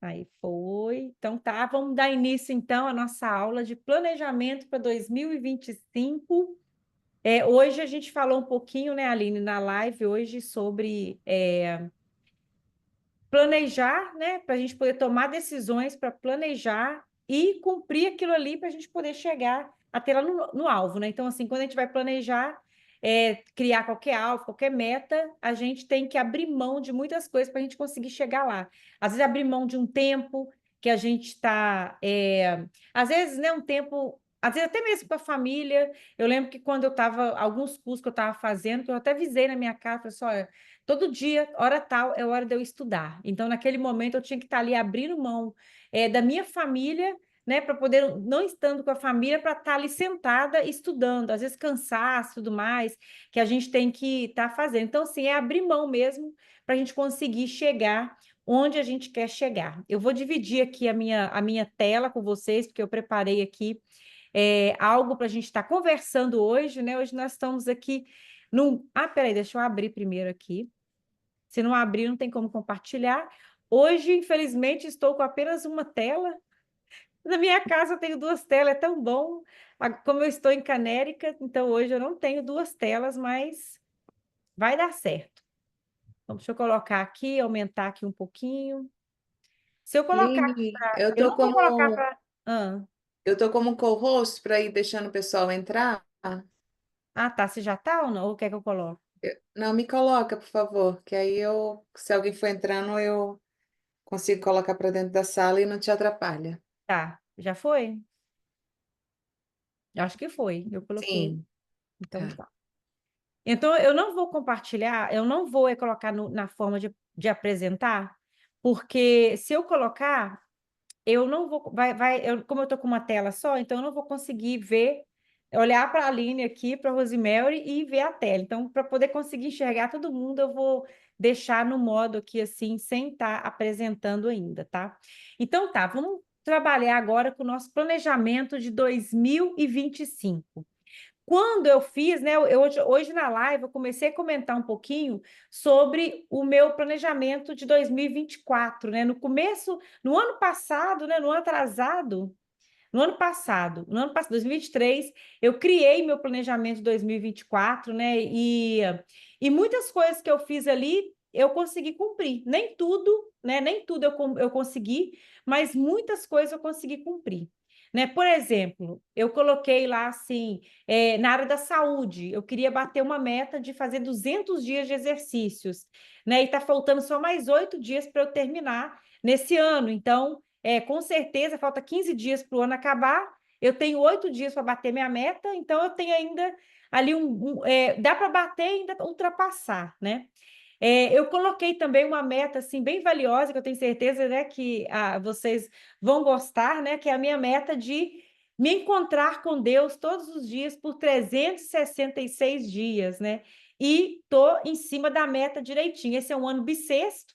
Aí foi. Então tá, vamos dar início então à nossa aula de planejamento para 2025. Hoje a gente falou um pouquinho, né, Aline, na live hoje sobre planejar, né, para a gente poder tomar decisões para planejar e cumprir aquilo ali para a gente poder chegar até lá no alvo, né? Então, assim, quando a gente vai planejar, criar qualquer alvo, qualquer meta, a gente tem que abrir mão de muitas coisas para a gente conseguir chegar lá. Às vezes, abrir mão de um tempo que a gente está. Às vezes, né, um tempo. Às vezes, até mesmo para a família. Eu lembro que quando eu estava, alguns cursos que eu estava fazendo, que eu até avisei na minha casa, falei assim, olha, todo dia, hora tal, é hora de eu estudar. Então, naquele momento, eu tinha que estar ali abrindo mão da minha família, né, para poder, não estando com a família, para estar ali sentada estudando, às vezes cansaço e tudo mais, que a gente tem que estar fazendo. Então, assim, é abrir mão mesmo para a gente conseguir chegar onde a gente quer chegar. Eu vou dividir aqui a minha tela com vocês, porque eu preparei aqui algo para a gente estar conversando hoje, né? Hoje nós estamos aqui num. Ah, peraí, deixa eu abrir primeiro aqui. Se não abrir, não tem como compartilhar. Hoje, infelizmente, estou com apenas uma tela. Na minha casa eu tenho duas telas, é tão bom. Como eu estou em Canérica, então hoje eu não tenho duas telas, mas vai dar certo. Então, deixa eu colocar aqui, aumentar aqui um pouquinho. Se eu colocar, Aline, eu não vou colocar para. eu tô como co-host para ir deixando o pessoal entrar. Ah, tá. Você já tá ou não? Ou quer que eu coloque? Não, me coloca, por favor, que aí eu, se alguém for entrando, eu consigo colocar para dentro da sala e não te atrapalha. Tá. Já foi? Acho que foi. Eu coloquei. Sim, Então tá. tá. Então, eu não vou compartilhar, eu não vou colocar na forma de apresentar, porque se eu colocar, eu não vou, como eu estou com uma tela só, então eu não vou conseguir ver, olhar para a Aline aqui, para a Rosemary e ver a tela. Então, para poder conseguir enxergar todo mundo, eu vou deixar no modo aqui assim, sem estar apresentando ainda, tá? Então, tá, vamos trabalhar agora com o nosso planejamento de 2025. Quando eu fiz, né, hoje na live eu comecei a comentar um pouquinho sobre o meu planejamento de 2024, né? No começo, no ano passado, né, no ano passado, 2023, eu criei meu planejamento de 2024, né? E muitas coisas que eu fiz ali eu consegui cumprir. Nem tudo, né? Nem tudo eu consegui, mas muitas coisas eu consegui cumprir. Né? Por exemplo, eu coloquei lá assim, na área da saúde, eu queria bater uma meta de fazer 200 dias de exercícios, né? E está faltando só mais 8 dias para eu terminar nesse ano. Então, com certeza, falta 15 dias para o ano acabar. Eu tenho 8 dias para bater minha meta, então eu tenho ainda ali dá para bater e ainda ultrapassar, né? Eu coloquei também uma meta assim bem valiosa, que eu tenho certeza, né, que vocês vão gostar, né, que é a minha meta de me encontrar com Deus todos os dias por 366 dias, né? E tô em cima da meta direitinho. Esse é um ano bissexto,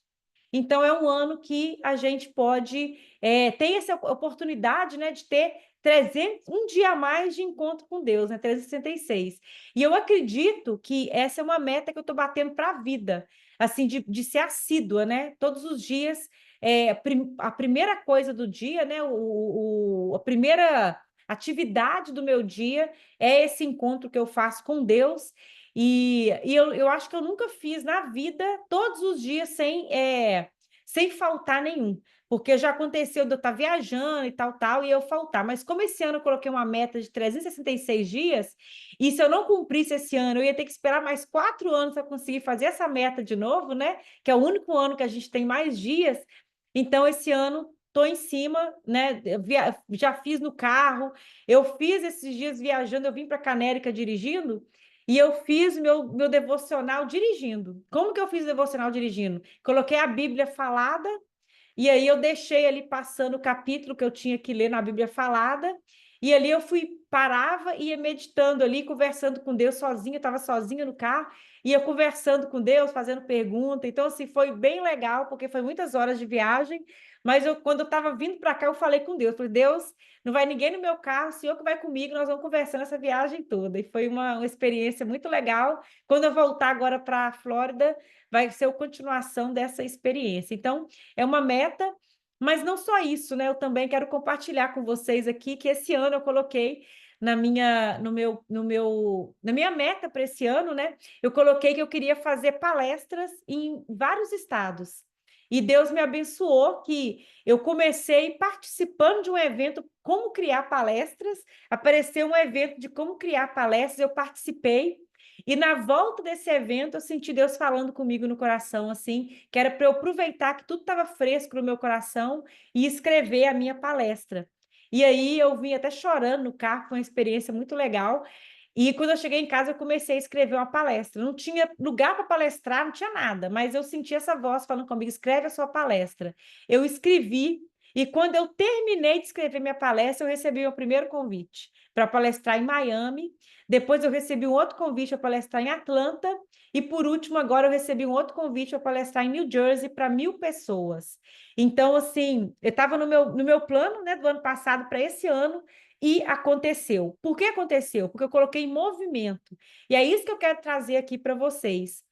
então é um ano que a gente pode ter essa oportunidade, né, de ter 300, um dia a mais de encontro com Deus, né? 366. E eu acredito que essa é uma meta que eu estou batendo para a vida, assim, de ser assídua, né? Todos os dias, a primeira coisa do dia, né? A primeira atividade do meu dia é esse encontro que eu faço com Deus. E eu acho que eu nunca fiz na vida todos os dias sem faltar nenhum. Porque já aconteceu de eu estar viajando e tal, e eu faltar. Mas como esse ano eu coloquei uma meta de 366 dias, e se eu não cumprisse esse ano, eu ia ter que esperar mais 4 anos para conseguir fazer essa meta de novo, né? Que é o único ano que a gente tem mais dias. Então, esse ano, estou em cima, né? Já fiz no carro, eu fiz esses dias viajando, eu vim para Canérica dirigindo. E eu fiz meu devocional dirigindo. Como que eu fiz o devocional dirigindo? Coloquei a Bíblia falada e aí eu deixei ali passando o capítulo que eu tinha que ler na Bíblia falada, e ali eu parava e ia meditando ali, conversando com Deus sozinha, estava sozinha no carro, ia conversando com Deus, fazendo pergunta. Então, assim, foi bem legal, porque foi muitas horas de viagem, mas quando eu estava vindo para cá, eu falei com Deus, falei, Deus, não vai ninguém no meu carro, o Senhor que vai comigo, nós vamos conversando essa viagem toda. E foi uma experiência muito legal. Quando eu voltar agora para a Flórida, vai ser a continuação dessa experiência. Então, é uma meta, Mas não só isso, né? Eu também quero compartilhar com vocês aqui que esse ano eu coloquei na minha, no meu, no meu, na minha meta para esse ano, né? Eu coloquei que eu queria fazer palestras em vários estados. E Deus me abençoou que eu comecei participando de um evento como criar palestras, apareceu um evento de como criar palestras, eu participei. E na volta desse evento, eu senti Deus falando comigo no coração, assim, que era para eu aproveitar que tudo estava fresco no meu coração e escrever a minha palestra. E aí eu vim até chorando no carro, foi uma experiência muito legal. E quando eu cheguei em casa, eu comecei a escrever uma palestra. Não tinha lugar para palestrar, não tinha nada, mas eu senti essa voz falando comigo: escreve a sua palestra. Eu escrevi, e quando eu terminei de escrever minha palestra, eu recebi meu primeiro convite para palestrar em Miami. Depois eu recebi um outro convite para palestrar em Atlanta. E por último, agora eu recebi um outro convite para palestrar em New Jersey para 1.000 pessoas. Então, assim, eu estava no meu plano, né, do ano passado para esse ano, e aconteceu. Por que aconteceu? Porque eu coloquei em movimento. E é isso que eu quero trazer aqui para vocês.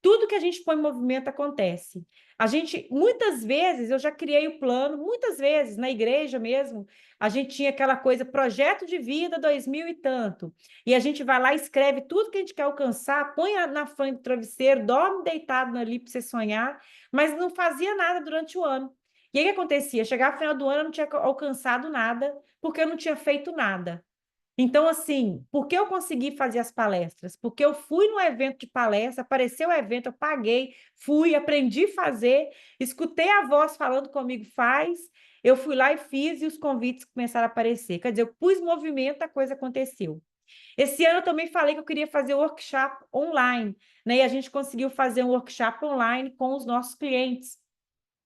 Tudo que a gente põe em movimento acontece. A gente, muitas vezes, eu já criei o plano, muitas vezes, na igreja mesmo, a gente tinha aquela coisa, projeto de vida 2000 e tanto. E a gente vai lá, escreve tudo que a gente quer alcançar, põe na frente do travesseiro, dorme deitado ali para você sonhar, mas não fazia nada durante o ano. E aí o que acontecia? Chegava no final do ano, eu não tinha alcançado nada, porque eu não tinha feito nada. Então, assim, por que eu consegui fazer as palestras? Porque eu fui no evento de palestra, apareceu o evento, eu paguei, fui, aprendi a fazer, escutei a voz falando comigo, faz, eu fui lá e fiz, e os convites começaram a aparecer. Quer dizer, eu pus movimento, a coisa aconteceu. Esse ano eu também falei que eu queria fazer workshop online, né? E a gente conseguiu fazer um workshop online com os nossos clientes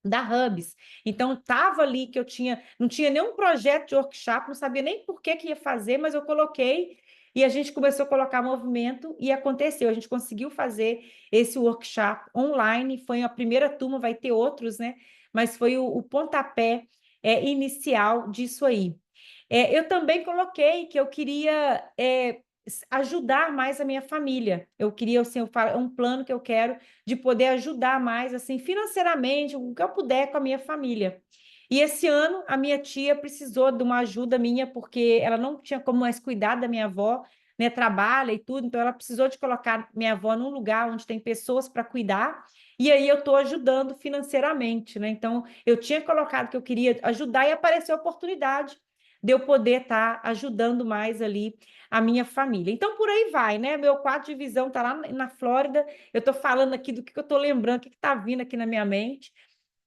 da Hubs. Então, estava ali que eu tinha, não tinha nenhum projeto de workshop, não sabia nem por que ia fazer, mas eu coloquei e a gente começou a colocar movimento e aconteceu. A gente conseguiu fazer esse workshop online, foi a primeira turma, vai ter outros, né? Mas foi o pontapé inicial disso aí. Eu também coloquei que eu queria ajudar mais a minha família. Eu queria, assim, um plano que eu quero de poder ajudar mais, assim, financeiramente, o que eu puder com a minha família. E esse ano a minha tia precisou de uma ajuda minha, porque ela não tinha como mais cuidar da minha avó, né? Trabalha e tudo, então ela precisou de colocar minha avó num lugar onde tem pessoas para cuidar. E aí eu estou ajudando financeiramente, né? Então eu tinha colocado que eu queria ajudar e apareceu a oportunidade de eu poder estar ajudando mais ali a minha família. Então, por aí vai, né? Meu quadro de visão está lá na Flórida. Eu estou falando aqui do que eu estou lembrando, o que está vindo aqui na minha mente.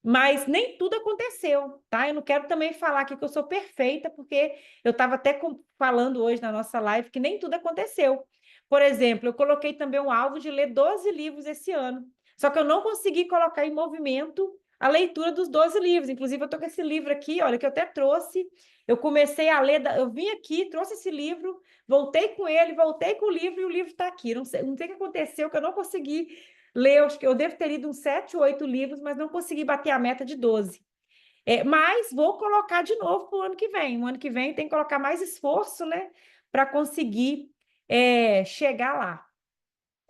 Mas nem tudo aconteceu, tá? Eu não quero também falar aqui que eu sou perfeita, porque eu estava até falando hoje na nossa live que nem tudo aconteceu. Por exemplo, eu coloquei também um alvo de ler 12 livros esse ano. Só que eu não consegui colocar em movimento a leitura dos 12 livros. Inclusive, eu estou com esse livro aqui, olha, que eu até trouxe. Eu comecei a ler, eu vim aqui, trouxe esse livro, voltei com ele, voltei com o livro e o livro está aqui. Não sei o que aconteceu, que eu não consegui ler, acho que eu devo ter lido uns 7 ou 8 livros, mas não consegui bater a meta de 12. Mas vou colocar de novo para o ano que vem. O ano que vem tem que colocar mais esforço, né? Para conseguir chegar lá.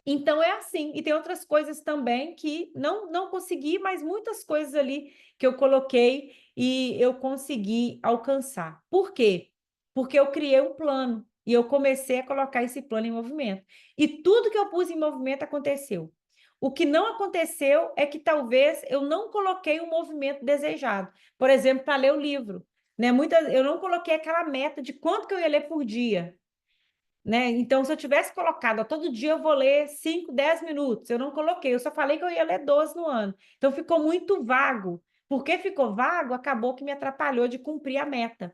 Então é assim, e tem outras coisas também que não consegui, mas muitas coisas ali que eu coloquei e eu consegui alcançar. Por quê? Porque eu criei um plano e eu comecei a colocar esse plano em movimento. E tudo que eu pus em movimento aconteceu. O que não aconteceu é que talvez eu não coloquei o movimento desejado. Por exemplo, para ler o livro. Né? Eu não coloquei aquela meta de quanto que eu ia ler por dia, né? Então, se eu tivesse colocado, ó, todo dia eu vou ler 5, 10 minutos, eu não coloquei, eu só falei que eu ia ler 12 no ano. Então, ficou muito vago. Porque ficou vago, acabou que me atrapalhou de cumprir a meta.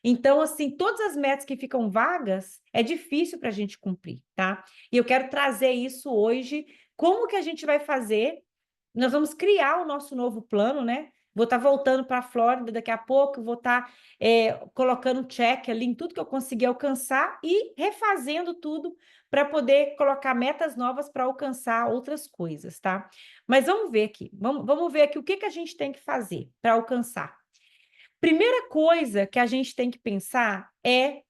Então, assim, todas as metas que ficam vagas, é difícil para a gente cumprir, tá? E eu quero trazer isso hoje. Como que a gente vai fazer? Nós vamos criar o nosso novo plano, né? Vou estar voltando para a Flórida daqui a pouco, vou estar colocando um check ali em tudo que eu consegui alcançar e refazendo tudo para poder colocar metas novas para alcançar outras coisas, tá? Mas vamos ver aqui, vamos ver aqui o que que a gente tem que fazer para alcançar. Primeira coisa que a gente tem que pensar é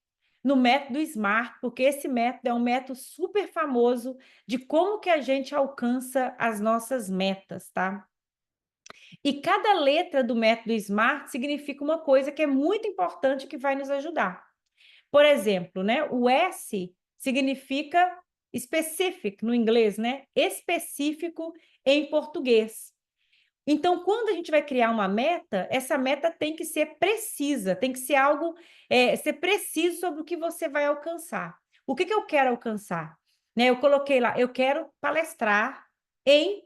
no método SMART, porque esse método é um método super famoso de como que a gente alcança as nossas metas, tá? E cada letra do método SMART significa uma coisa que é muito importante que vai nos ajudar. Por exemplo, né, o S significa specific no inglês, né? Específico em português. Então, quando a gente vai criar uma meta, essa meta tem que ser precisa, tem que ser algo, ser preciso sobre o que você vai alcançar. O que eu quero alcançar? Né, eu coloquei lá, eu quero palestrar em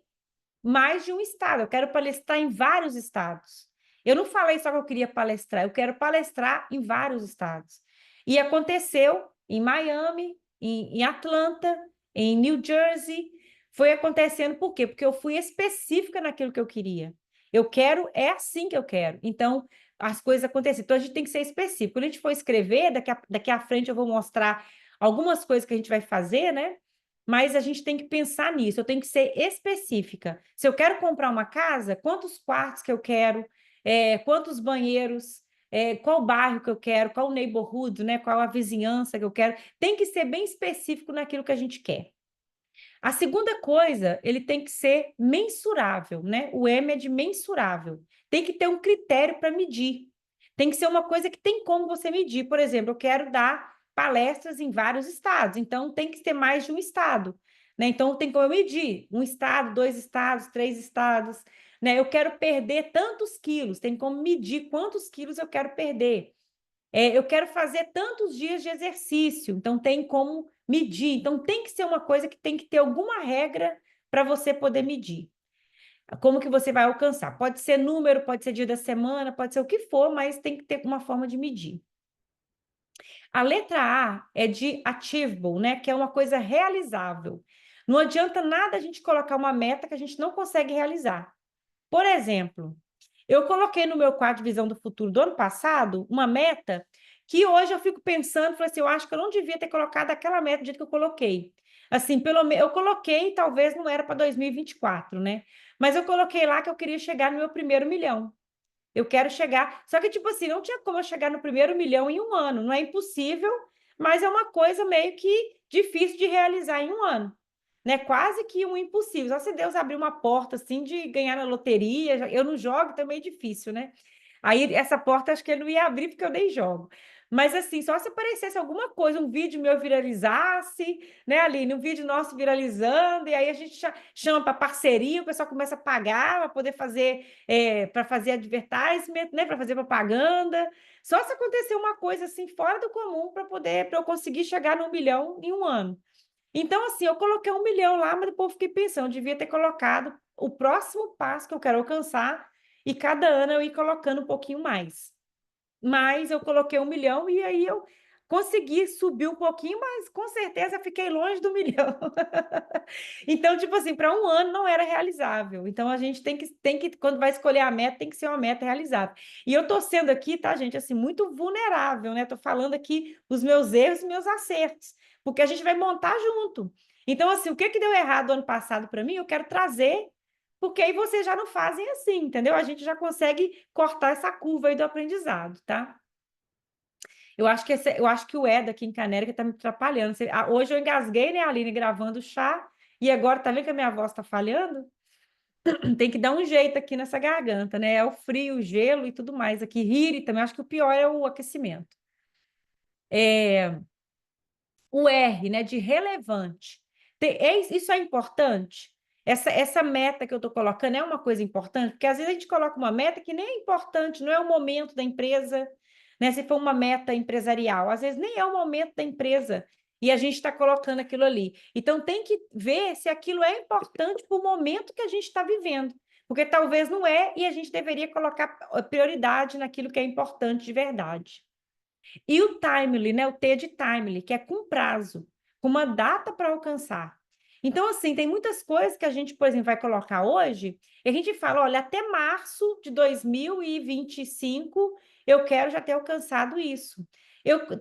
mais de um estado, eu quero palestrar em vários estados. Eu não falei só que eu queria palestrar, eu quero palestrar em vários estados. E aconteceu em Miami, em Atlanta, em New Jersey. Foi acontecendo por quê? Porque eu fui específica naquilo que eu queria. Eu quero, é assim que eu quero. Então, as coisas acontecem. Então, a gente tem que ser específico. Quando a gente for escrever, daqui à frente eu vou mostrar algumas coisas que a gente vai fazer, né? Mas a gente tem que pensar nisso, eu tenho que ser específica. Se eu quero comprar uma casa, quantos quartos que eu quero, quantos banheiros, qual bairro que eu quero, qual o neighborhood, né? Qual a vizinhança que eu quero. Tem que ser bem específico naquilo que a gente quer. A segunda coisa, ele tem que ser mensurável, né? O M é de mensurável. Tem que ter um critério para medir. Tem que ser uma coisa que tem como você medir. Por exemplo, eu quero dar palestras em vários estados, então tem que ter mais de um estado, né? Então tem como eu medir um estado, dois estados, três estados, né? Eu quero perder tantos quilos, tem como medir quantos quilos eu quero perder. Eu quero fazer tantos dias de exercício, então tem como medir. Então tem que ser uma coisa que tem que ter alguma regra para você poder medir. Como que você vai alcançar? Pode ser número, pode ser dia da semana, pode ser o que for, mas tem que ter uma forma de medir. A letra A é de achievable, né? Que é uma coisa realizável. Não adianta nada a gente colocar uma meta que a gente não consegue realizar. Por exemplo, eu coloquei no meu quadro de visão do futuro do ano passado uma meta que hoje eu fico pensando, falei assim, eu acho que eu não devia ter colocado aquela meta do jeito que eu coloquei. Assim, pelo menos eu coloquei, talvez não era para 2024, né? Mas eu coloquei lá que eu queria chegar no meu primeiro milhão. Eu quero chegar. Só que, tipo assim, não tinha como eu chegar no primeiro milhão em um ano. Não é impossível, mas é uma coisa meio que difícil de realizar em um ano. Né? Quase que um impossível. Só se Deus abrir uma porta assim de ganhar na loteria. Eu não jogo, também é difícil, né? Aí essa porta acho que ele não ia abrir porque eu nem jogo. Mas assim, só se aparecesse alguma coisa, um vídeo meu viralizasse, né, Aline? Um vídeo nosso viralizando, e aí a gente chama para parceria, o pessoal começa a pagar para poder fazer, para fazer advertisement, né, para fazer propaganda. Só se acontecer uma coisa assim fora do comum para eu conseguir chegar no 1 milhão em um ano. Então, assim, eu coloquei 1 milhão lá, mas depois fiquei pensando, devia ter colocado o próximo passo que eu quero alcançar, e cada ano eu ir colocando um pouquinho mais. Mas eu coloquei 1 milhão e aí eu consegui subir um pouquinho, mas com certeza fiquei longe do milhão. Então, tipo assim, para um ano não era realizável. Então, a gente tem que, quando vai escolher a meta, tem que ser uma meta realizável. E eu tô sendo aqui, tá, gente, assim, muito vulnerável, né? Tô falando aqui os meus erros e meus acertos, porque a gente vai montar junto. Então, assim, o que que deu errado ano passado para mim, eu quero trazer, porque aí vocês já não fazem assim, entendeu? A gente já consegue cortar essa curva aí do aprendizado, tá? Eu acho que o Eda aqui em Canérica tá me atrapalhando. Hoje eu engasguei, né, Aline, gravando o chá, e agora tá vendo que a minha voz tá falhando? Tem que dar um jeito aqui nessa garganta, né? É o frio, o gelo e tudo mais aqui. Rire também, acho que o pior é o aquecimento. O R, né, de relevante. Isso é importante? Essa meta que eu estou colocando é uma coisa importante? Porque às vezes a gente coloca uma meta que nem é importante, não é o momento da empresa, né? Se for uma meta empresarial, às vezes nem é o momento da empresa e a gente está colocando aquilo ali. Então tem que ver se aquilo é importante para o momento que a gente está vivendo. Porque talvez não é, e a gente deveria colocar prioridade naquilo que é importante de verdade. E o timely, né? O T de timely, que é com prazo, com uma data para alcançar. Então, assim, tem muitas coisas que a gente, por exemplo, vai colocar hoje, e a gente fala, olha, até março de 2025 eu quero já ter alcançado isso.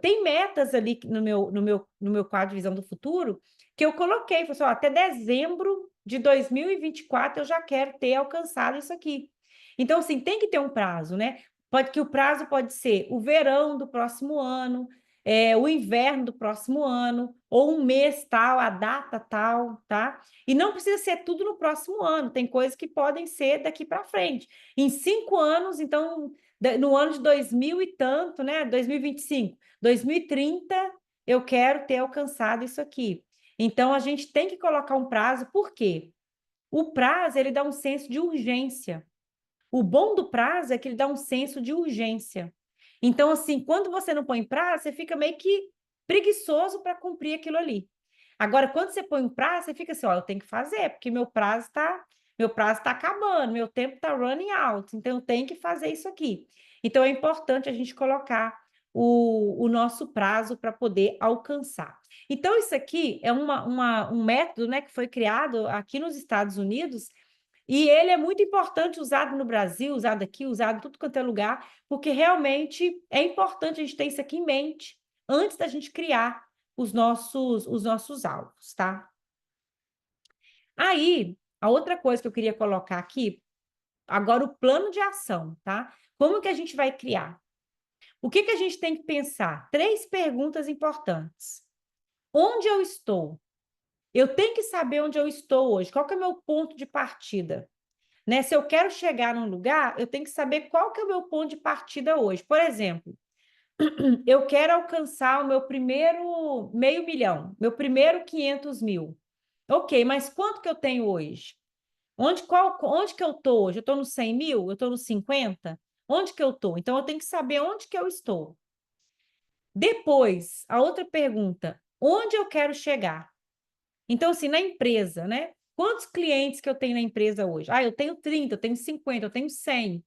Tem metas ali no meu quadro de visão do futuro que eu coloquei, falei assim, ó, até dezembro de 2024 eu já quero ter alcançado isso aqui. Então, assim, tem que ter um prazo, né? Que o prazo pode ser o verão do próximo ano, o inverno do próximo ano, ou um mês tal, a data tal, tá? E não precisa ser tudo no próximo ano, tem coisas que podem ser daqui para frente. Em 5 anos, então, no ano de 2000 e tanto, né? 2025, 2030, eu quero ter alcançado isso aqui. Então, a gente tem que colocar um prazo, por quê? O prazo, ele dá um senso de urgência. O bom do prazo é que ele dá um senso de urgência. Então, assim, quando você não põe prazo, você fica meio que preguiçoso para cumprir aquilo ali. Agora, quando você põe um prazo, você fica assim, ó, eu tenho que fazer, porque meu prazo tá acabando, meu tempo está running out, então eu tenho que fazer isso aqui. Então, é importante a gente colocar o nosso prazo para poder alcançar. Então, isso aqui é um método, né, que foi criado aqui nos Estados Unidos, e ele é muito importante, usado no Brasil, usado aqui, usado em tudo quanto é lugar, porque realmente é importante a gente ter isso aqui em mente antes da gente criar os nossos alvos, tá? Aí, a outra coisa que eu queria colocar aqui, agora o plano de ação, tá? Como que a gente vai criar? O que que a gente tem que pensar? 3 perguntas importantes. Onde eu estou? Eu tenho que saber onde eu estou hoje. Qual que é o meu ponto de partida? Né? Se eu quero chegar num lugar, eu tenho que saber qual que é o meu ponto de partida hoje. Por exemplo, eu quero alcançar o meu primeiro meio milhão, meu primeiro 500 mil. Ok, mas quanto que eu tenho hoje? Onde que eu estou hoje? Eu estou no 100 mil? Eu estou no 50? Onde que eu estou? Então, eu tenho que saber onde que eu estou. Depois, a outra pergunta, onde eu quero chegar? Então, assim, na empresa, né? Quantos clientes que eu tenho na empresa hoje? Ah, eu tenho 30, eu tenho 50, eu tenho 100.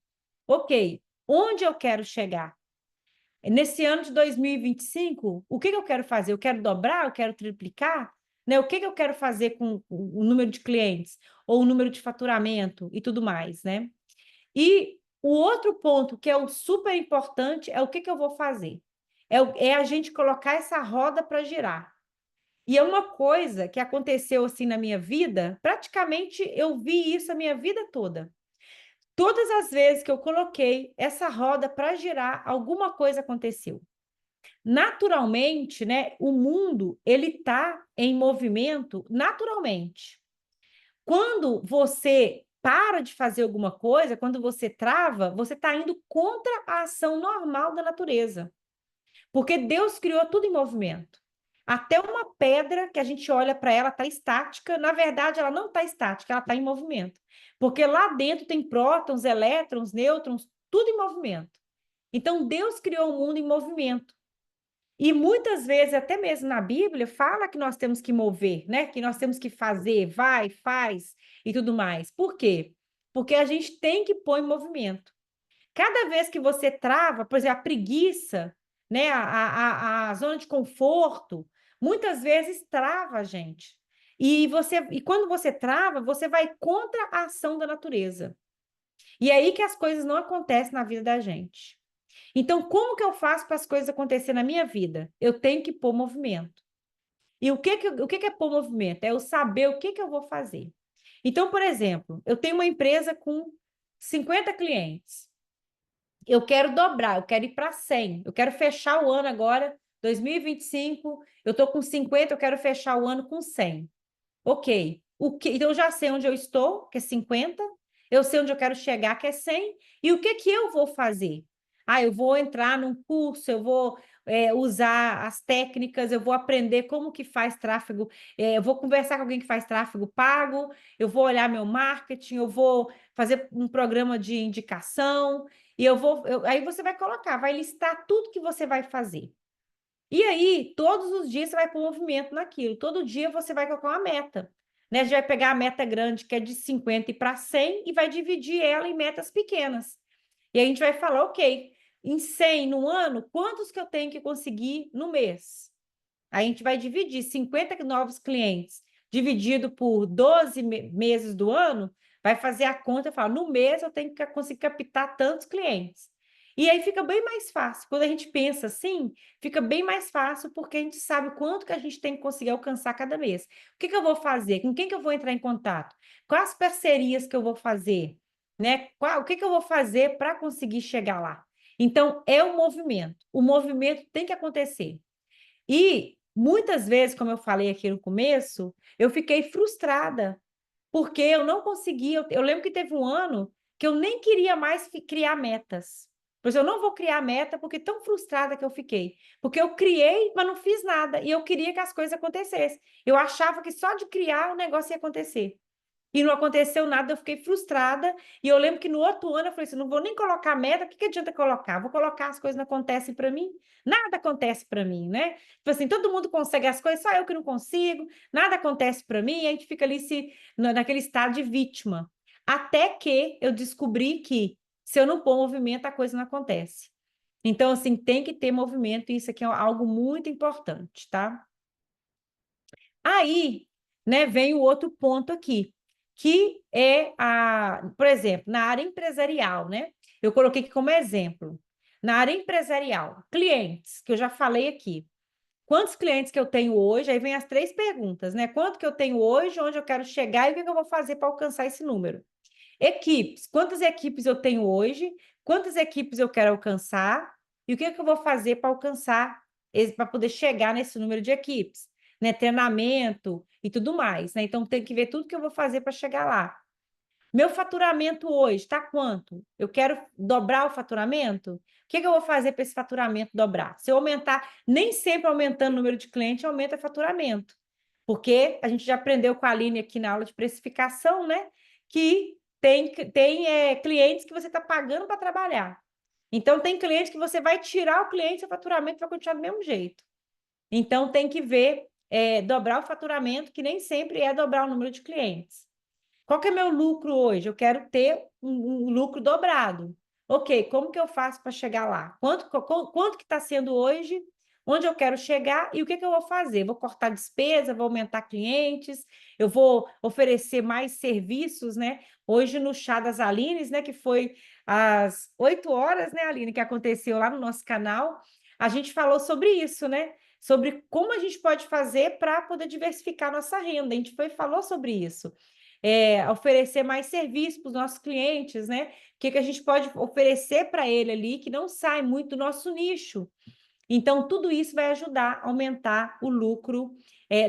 Ok, onde eu quero chegar? Nesse ano de 2025, o que que eu quero fazer? Eu quero dobrar? Eu quero triplicar? Né? O que que eu quero fazer com o número de clientes? Ou o número de faturamento e tudo mais, né? E o outro ponto que é o super importante é o que que eu vou fazer? É a gente colocar essa roda para girar. E é uma coisa que aconteceu assim na minha vida, praticamente eu vi isso a minha vida toda. Todas as vezes que eu coloquei essa roda para girar, alguma coisa aconteceu. Naturalmente, né, o mundo ele está em movimento naturalmente. Quando você para de fazer alguma coisa, quando você trava, você está indo contra a ação normal da natureza. Porque Deus criou tudo em movimento. Até uma pedra que a gente olha para ela está estática, na verdade ela não está estática, ela está em movimento. Porque lá dentro tem prótons, elétrons, nêutrons, tudo em movimento. Então Deus criou o mundo em movimento. E muitas vezes, até mesmo na Bíblia, fala que nós temos que mover, né? Que nós temos que fazer, vai, faz e tudo mais. Por quê? Porque a gente tem que pôr em movimento. Cada vez que você trava, por exemplo, a preguiça, né, a zona de conforto, muitas vezes trava a gente. E quando você trava, você vai contra a ação da natureza. E é aí que as coisas não acontecem na vida da gente. Então, como que eu faço para as coisas acontecerem na minha vida? Eu tenho que pôr movimento. E o que é pôr movimento? É eu saber o que que eu vou fazer. Então, por exemplo, eu tenho uma empresa com 50 clientes. Eu quero dobrar, eu quero ir para 100, eu quero fechar o ano agora, 2025, eu estou com 50, eu quero fechar o ano com 100. Ok, então eu já sei onde eu estou, que é 50, eu sei onde eu quero chegar, que é 100, e o que que eu vou fazer? Ah, eu vou entrar num curso, eu vou usar as técnicas, eu vou aprender como que faz tráfego, eu vou conversar com alguém que faz tráfego pago, eu vou olhar meu marketing, eu vou fazer um programa de indicação, e aí você vai colocar, vai listar tudo que você vai fazer. E aí, todos os dias você vai pôr movimento naquilo. Todo dia você vai colocar uma meta. Né? A gente vai pegar a meta grande, que é de 50 e para 100, e vai dividir ela em metas pequenas. E a gente vai falar, ok, em 100 no ano, quantos que eu tenho que conseguir no mês? A gente vai dividir 50 novos clientes dividido por 12 meses do ano, vai fazer a conta e falar, no mês eu tenho que conseguir captar tantos clientes. E aí fica bem mais fácil. Quando a gente pensa assim, fica bem mais fácil porque a gente sabe quanto que a gente tem que conseguir alcançar cada mês. O que que eu vou fazer? Com quem que eu vou entrar em contato? Quais parcerias que eu vou fazer? Né? O que que eu vou fazer para conseguir chegar lá? Então, é o movimento. O movimento tem que acontecer. E muitas vezes, como eu falei aqui no começo, eu fiquei frustrada, porque eu não conseguia. Eu lembro que teve um ano que eu nem queria mais criar metas. Pois eu não vou criar meta porque tão frustrada que eu fiquei. Porque eu criei, mas não fiz nada. E eu queria que as coisas acontecessem. Eu achava que só de criar o negócio ia acontecer. E não aconteceu nada, eu fiquei frustrada. E eu lembro que no outro ano eu falei assim: não vou nem colocar meta, o que adianta colocar? Vou colocar, as coisas não acontecem para mim, nada acontece para mim, né? Tipo assim, todo mundo consegue as coisas, só eu que não consigo, nada acontece para mim, e a gente fica ali naquele estado de vítima. Até que eu descobri que se eu não pôr movimento, a coisa não acontece. Então, assim, tem que ter movimento, e isso aqui é algo muito importante, tá? Aí, né, vem o outro ponto aqui, que é por exemplo, na área empresarial, né? Eu coloquei aqui como exemplo. Na área empresarial, clientes, que eu já falei aqui. Quantos clientes que eu tenho hoje? Aí vem as três perguntas, né? Quanto que eu tenho hoje, onde eu quero chegar e o que eu vou fazer para alcançar esse número? Equipes, quantas equipes eu tenho hoje? Quantas equipes eu quero alcançar? E o que eu vou fazer para alcançar, para poder chegar nesse número de equipes? Né? Treinamento e tudo mais, né? Então tem que ver tudo que eu vou fazer para chegar lá. Meu faturamento hoje está quanto? Eu quero dobrar o faturamento? O que eu vou fazer para esse faturamento dobrar? Se eu aumentar, nem sempre aumentando o número de clientes, aumenta o faturamento. Porque a gente já aprendeu com a Aline aqui na aula de precificação, né? Que tem clientes que você está pagando para trabalhar. Então, tem clientes que você vai tirar o cliente, seu faturamento vai continuar do mesmo jeito. Então, tem que ver, dobrar o faturamento, que nem sempre é dobrar o número de clientes. Qual que é meu lucro hoje? Eu quero ter um lucro dobrado. Ok, como que eu faço para chegar lá? Quanto que está sendo hoje? Onde eu quero chegar e o que eu vou fazer? Vou cortar despesa, vou aumentar clientes, eu vou oferecer mais serviços, né? Hoje no Chá das Alines, né? Que foi às 8 horas, né, Aline, que aconteceu lá no nosso canal, a gente falou sobre isso, né? Sobre como a gente pode fazer para poder diversificar nossa renda. A gente falou sobre isso, oferecer mais serviço para os nossos clientes, né? O que a gente pode oferecer para ele ali que não sai muito do nosso nicho. Então, tudo isso vai ajudar a aumentar o lucro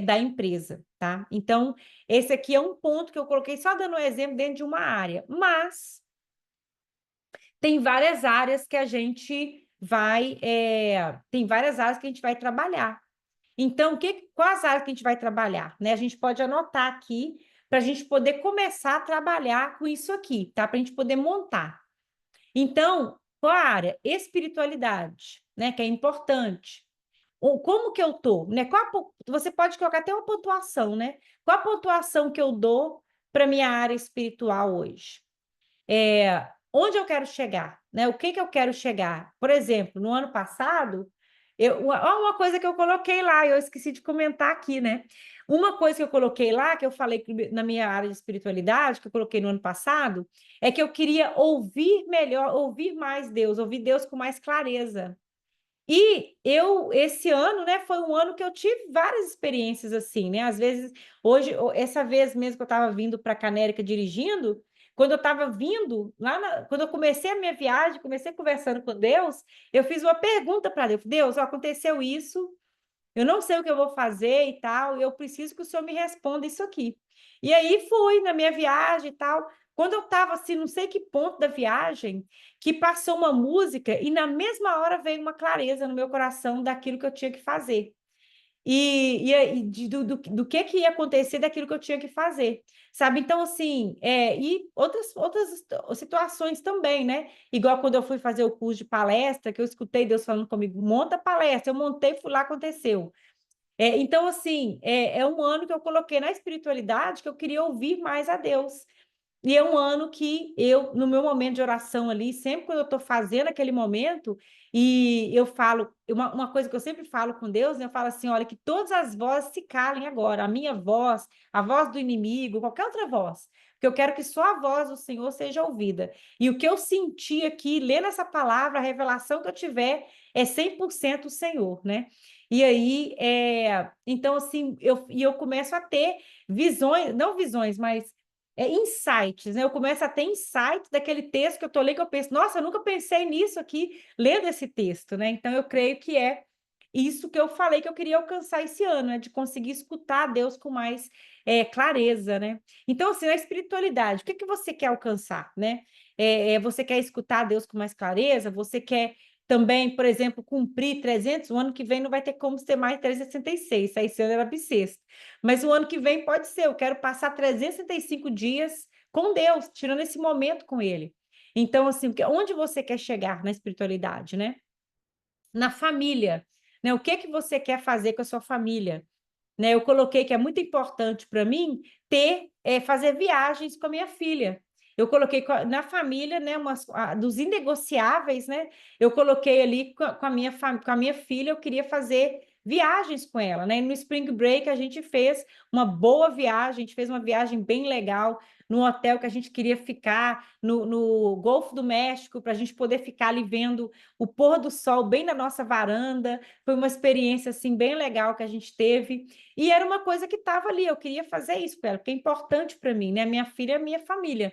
da empresa, tá? Então, esse aqui é um ponto que eu coloquei só dando um exemplo dentro de uma área, mas tem várias áreas que a gente tem várias áreas que a gente vai trabalhar. Então, quais áreas que a gente vai trabalhar? Né? A gente pode anotar aqui para a gente poder começar a trabalhar com isso aqui, tá? Para a gente poder montar. Então, qual a área? Espiritualidade, né? Que é importante. Como que eu tô? Né? Você pode colocar até uma pontuação, né? Qual a pontuação que eu dou para minha área espiritual hoje? Onde eu quero chegar, né? O que eu quero chegar? Por exemplo, no ano passado, uma coisa que eu coloquei lá, eu esqueci de comentar aqui, né? Uma coisa que eu coloquei lá, que eu falei na minha área de espiritualidade, que eu coloquei no ano passado, é que eu queria ouvir melhor, ouvir mais Deus, ouvir Deus com mais clareza. E esse ano, né, foi um ano que eu tive várias experiências assim, né? Às vezes, hoje, essa vez mesmo que eu estava vindo para a Canérica dirigindo, quando eu estava vindo, quando eu comecei a minha viagem, comecei conversando com Deus, eu fiz uma pergunta para Deus: Deus, aconteceu isso, eu não sei o que eu vou fazer e tal, e eu preciso que o senhor me responda isso aqui. E aí fui na minha viagem e tal. Quando eu estava assim, não sei que ponto da viagem, que passou uma música e na mesma hora veio uma clareza no meu coração daquilo que eu tinha que fazer. Do que ia acontecer daquilo que eu tinha que fazer, sabe? Então, assim, e outras situações também, né? Igual quando eu fui fazer o curso de palestra, que eu escutei Deus falando comigo, monta palestra, eu montei, fui lá, aconteceu. Então, assim, é um ano que eu coloquei na espiritualidade que eu queria ouvir mais a Deus. E é um ano que eu, no meu momento de oração ali, sempre quando eu estou fazendo aquele momento, e eu falo, uma coisa que eu sempre falo com Deus, né, eu falo assim: olha, que todas as vozes se calem agora, a minha voz, a voz do inimigo, qualquer outra voz, porque eu quero que só a voz do Senhor seja ouvida. E o que eu senti aqui, lendo essa palavra, a revelação que eu tiver, é 100% o Senhor, né? E aí, então, assim, eu começo a ter visões, não visões, mas insights, né? Eu começo a ter insights daquele texto que eu estou lendo, que eu penso, nossa, eu nunca pensei nisso aqui, lendo esse texto, né? Então, eu creio que é isso que eu falei que eu queria alcançar esse ano, né? De conseguir escutar Deus com mais clareza, né? Então, assim, na espiritualidade, o que que você quer alcançar, né? Você quer escutar Deus com mais clareza? Você quer também, por exemplo, cumprir 300? O ano que vem não vai ter como ter mais 366, esse ano era bissexto. Mas o ano que vem pode ser, eu quero passar 365 dias com Deus, tirando esse momento com Ele. Então, assim, onde você quer chegar na espiritualidade, né? Na família, né? O que que você quer fazer com a sua família? Né? Eu coloquei que é muito importante para mim fazer viagens com a minha filha. Eu coloquei na família, né, dos inegociáveis, né? Eu coloquei ali com a minha filha, eu queria fazer viagens com ela, né? No Spring Break a gente fez uma boa viagem, a gente fez uma viagem bem legal no hotel que a gente queria ficar no Golfo do México para a gente poder ficar ali vendo o pôr do sol bem na nossa varanda. Foi uma experiência assim bem legal que a gente teve. E era uma coisa que estava ali, eu queria fazer isso com ela, porque é importante para mim, né? Minha filha é minha família.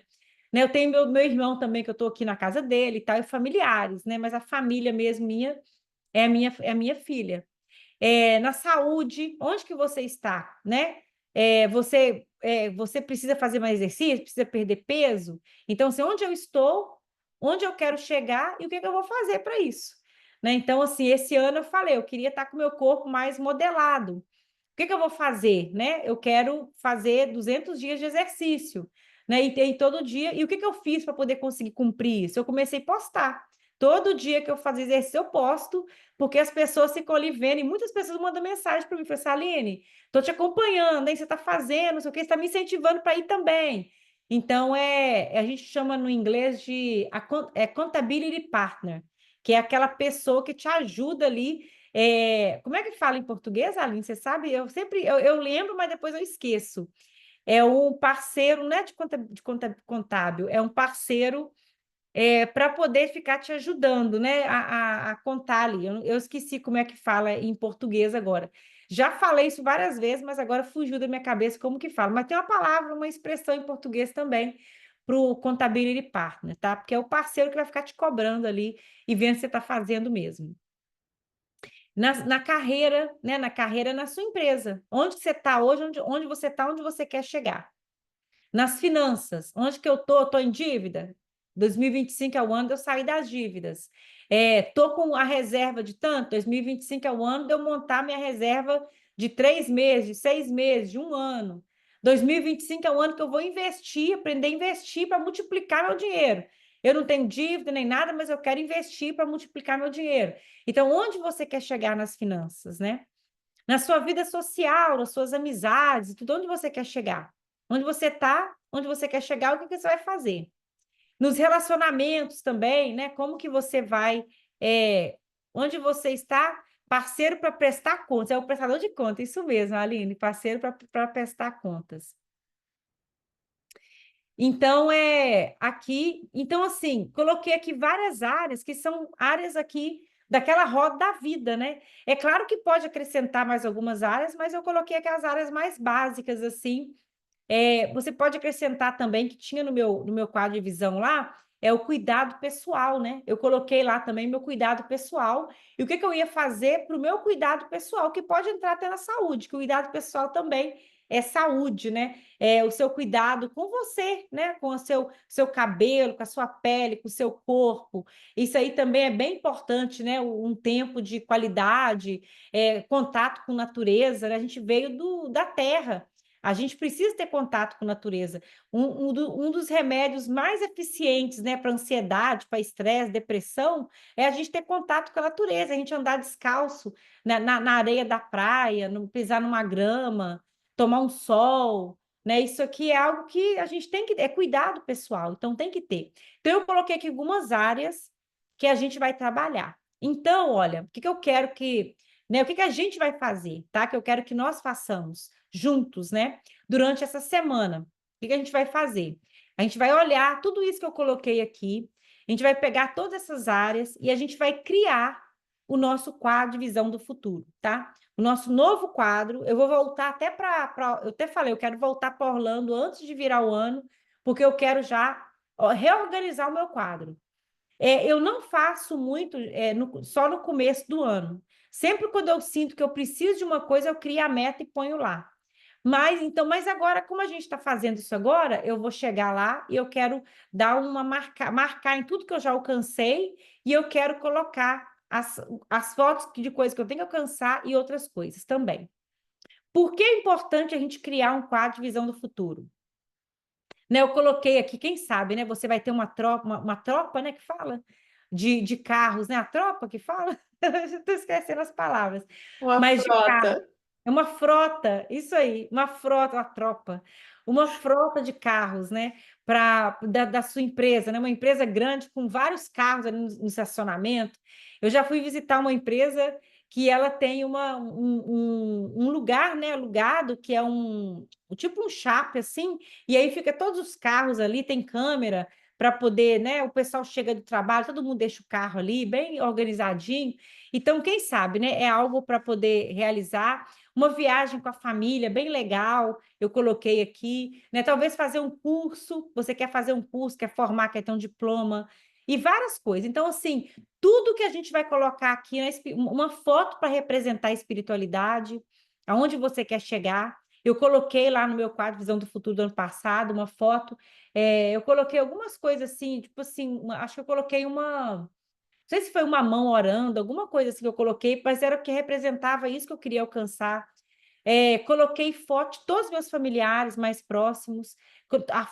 Né? Eu tenho meu irmão também, que eu estou aqui na casa dele e tal, e familiares, né? Mas a família mesmo minha é a minha filha. Na saúde, onde que você está, né? Você precisa fazer mais exercício, precisa perder peso. Então, assim, onde eu estou, onde eu quero chegar e o que que eu vou fazer para isso. Né? Então, assim, esse ano eu falei, eu queria estar com o meu corpo mais modelado. O que que eu vou fazer, né? Eu quero fazer 200 dias de exercício, né? E todo dia. E o que que eu fiz para poder conseguir cumprir isso? Eu comecei a postar. Todo dia que eu fazia exercício, eu posto, porque as pessoas ficam ali vendo, e muitas pessoas mandam mensagem para mim, falam assim, Aline, estou te acompanhando, hein? Você está fazendo, não sei o que, você está me incentivando para ir também. Então, a gente chama no inglês de accountability partner, que é aquela pessoa que te ajuda ali como é que fala em português, Aline? Você sabe? Eu lembro, mas depois eu esqueço. É um parceiro, não é contábil, é um parceiro para poder ficar te ajudando, né? A contar ali. Eu esqueci como é que fala em português agora. Já falei isso várias vezes, mas agora fugiu da minha cabeça como que fala. Mas tem uma palavra, uma expressão em português também para o contability partner, tá? Porque é o parceiro que vai ficar te cobrando ali e vendo se você está fazendo mesmo na carreira, né? Na carreira na sua empresa. Onde você está hoje, onde você está, onde você quer chegar. Nas finanças, onde que eu estou? Estou em dívida? 2025 é o ano de eu sair das dívidas. Estou com a reserva de tanto? 2025 é o ano de eu montar minha reserva de 3 meses, de 6 meses, de um ano. 2025 é o ano que eu vou investir, aprender a investir para multiplicar meu dinheiro. Eu não tenho dívida nem nada, mas eu quero investir para multiplicar meu dinheiro. Então, onde você quer chegar nas finanças, né? Na sua vida social, nas suas amizades, tudo onde você quer chegar. Onde você está, onde você quer chegar, o que que você vai fazer? Nos relacionamentos também, né? Como que você vai, onde você está, parceiro para prestar contas, é o prestador de contas, isso mesmo, Aline, parceiro para prestar contas. Então, então, assim, coloquei aqui várias áreas que são áreas aqui daquela roda da vida, né? É claro que pode acrescentar mais algumas áreas, mas eu coloquei aquelas áreas mais básicas, assim. Você pode acrescentar também, que tinha no meu quadro de visão lá, é o cuidado pessoal, né? Eu coloquei lá também meu cuidado pessoal. E o que que eu ia fazer para o meu cuidado pessoal, que pode entrar até na saúde, que o cuidado pessoal também é saúde, né? O seu cuidado com você, né? Com o seu cabelo, com a sua pele, com o seu corpo. Isso aí também é bem importante, né? Um tempo de qualidade, contato com natureza, né? A gente veio da terra. A gente precisa ter contato com a natureza. Um dos remédios mais eficientes, né, para ansiedade, para estresse, depressão, é a gente ter contato com a natureza, a gente andar descalço na areia da praia, pisar numa grama, tomar um sol, né? Isso aqui é algo que a gente tem que é cuidado pessoal, então tem que ter. Então eu coloquei aqui algumas áreas que a gente vai trabalhar. Então, olha, o que que eu quero né, o que que a gente vai fazer, tá? Que eu quero que nós façamos juntos, né? Durante essa semana. O que que a gente vai fazer? A gente vai olhar tudo isso que eu coloquei aqui, a gente vai pegar todas essas áreas e a gente vai criar o nosso quadro de visão do futuro, tá? O nosso novo quadro, eu vou voltar até eu até falei, eu quero voltar para Orlando antes de virar o ano, porque eu quero já reorganizar o meu quadro. Eu não faço muito só no começo do ano. Sempre quando eu sinto que eu preciso de uma coisa, eu crio a meta e ponho lá. Mas agora, como a gente está fazendo isso agora, eu vou chegar lá e eu quero dar uma marcar em tudo que eu já alcancei e eu quero colocar as fotos de coisas que eu tenho que alcançar e outras coisas também. Por que é importante a gente criar um quadro de visão do futuro? Né, eu coloquei aqui, quem sabe, né? Você vai ter uma tropa, né? Que fala de carros, né? A tropa que fala? Estou esquecendo as palavras, Uma mas de carro. frota. É uma frota, isso aí, uma frota, uma tropa, uma frota de carros, né? Da sua empresa, né? Uma empresa grande com vários carros ali no estacionamento. Eu já fui visitar uma empresa que ela tem um lugar, né, alugado, que é tipo um shopping, assim, e aí fica todos os carros ali, tem câmera para poder, né? O pessoal chega do trabalho, todo mundo deixa o carro ali, bem organizadinho. Então, quem sabe, né? É algo para poder realizar. Uma viagem com a família, bem legal, eu coloquei aqui, né? Talvez fazer um curso, você quer fazer um curso, quer formar, quer ter um diploma, e várias coisas. Então, assim, tudo que a gente vai colocar aqui, uma foto para representar a espiritualidade, aonde você quer chegar. Eu coloquei lá no meu quadro Visão do Futuro do ano passado uma foto. Eu coloquei algumas coisas assim, tipo assim, acho que eu coloquei não sei se foi uma mão orando, alguma coisa assim que eu coloquei, mas era o que representava isso que eu queria alcançar. Coloquei foto de todos os meus familiares mais próximos.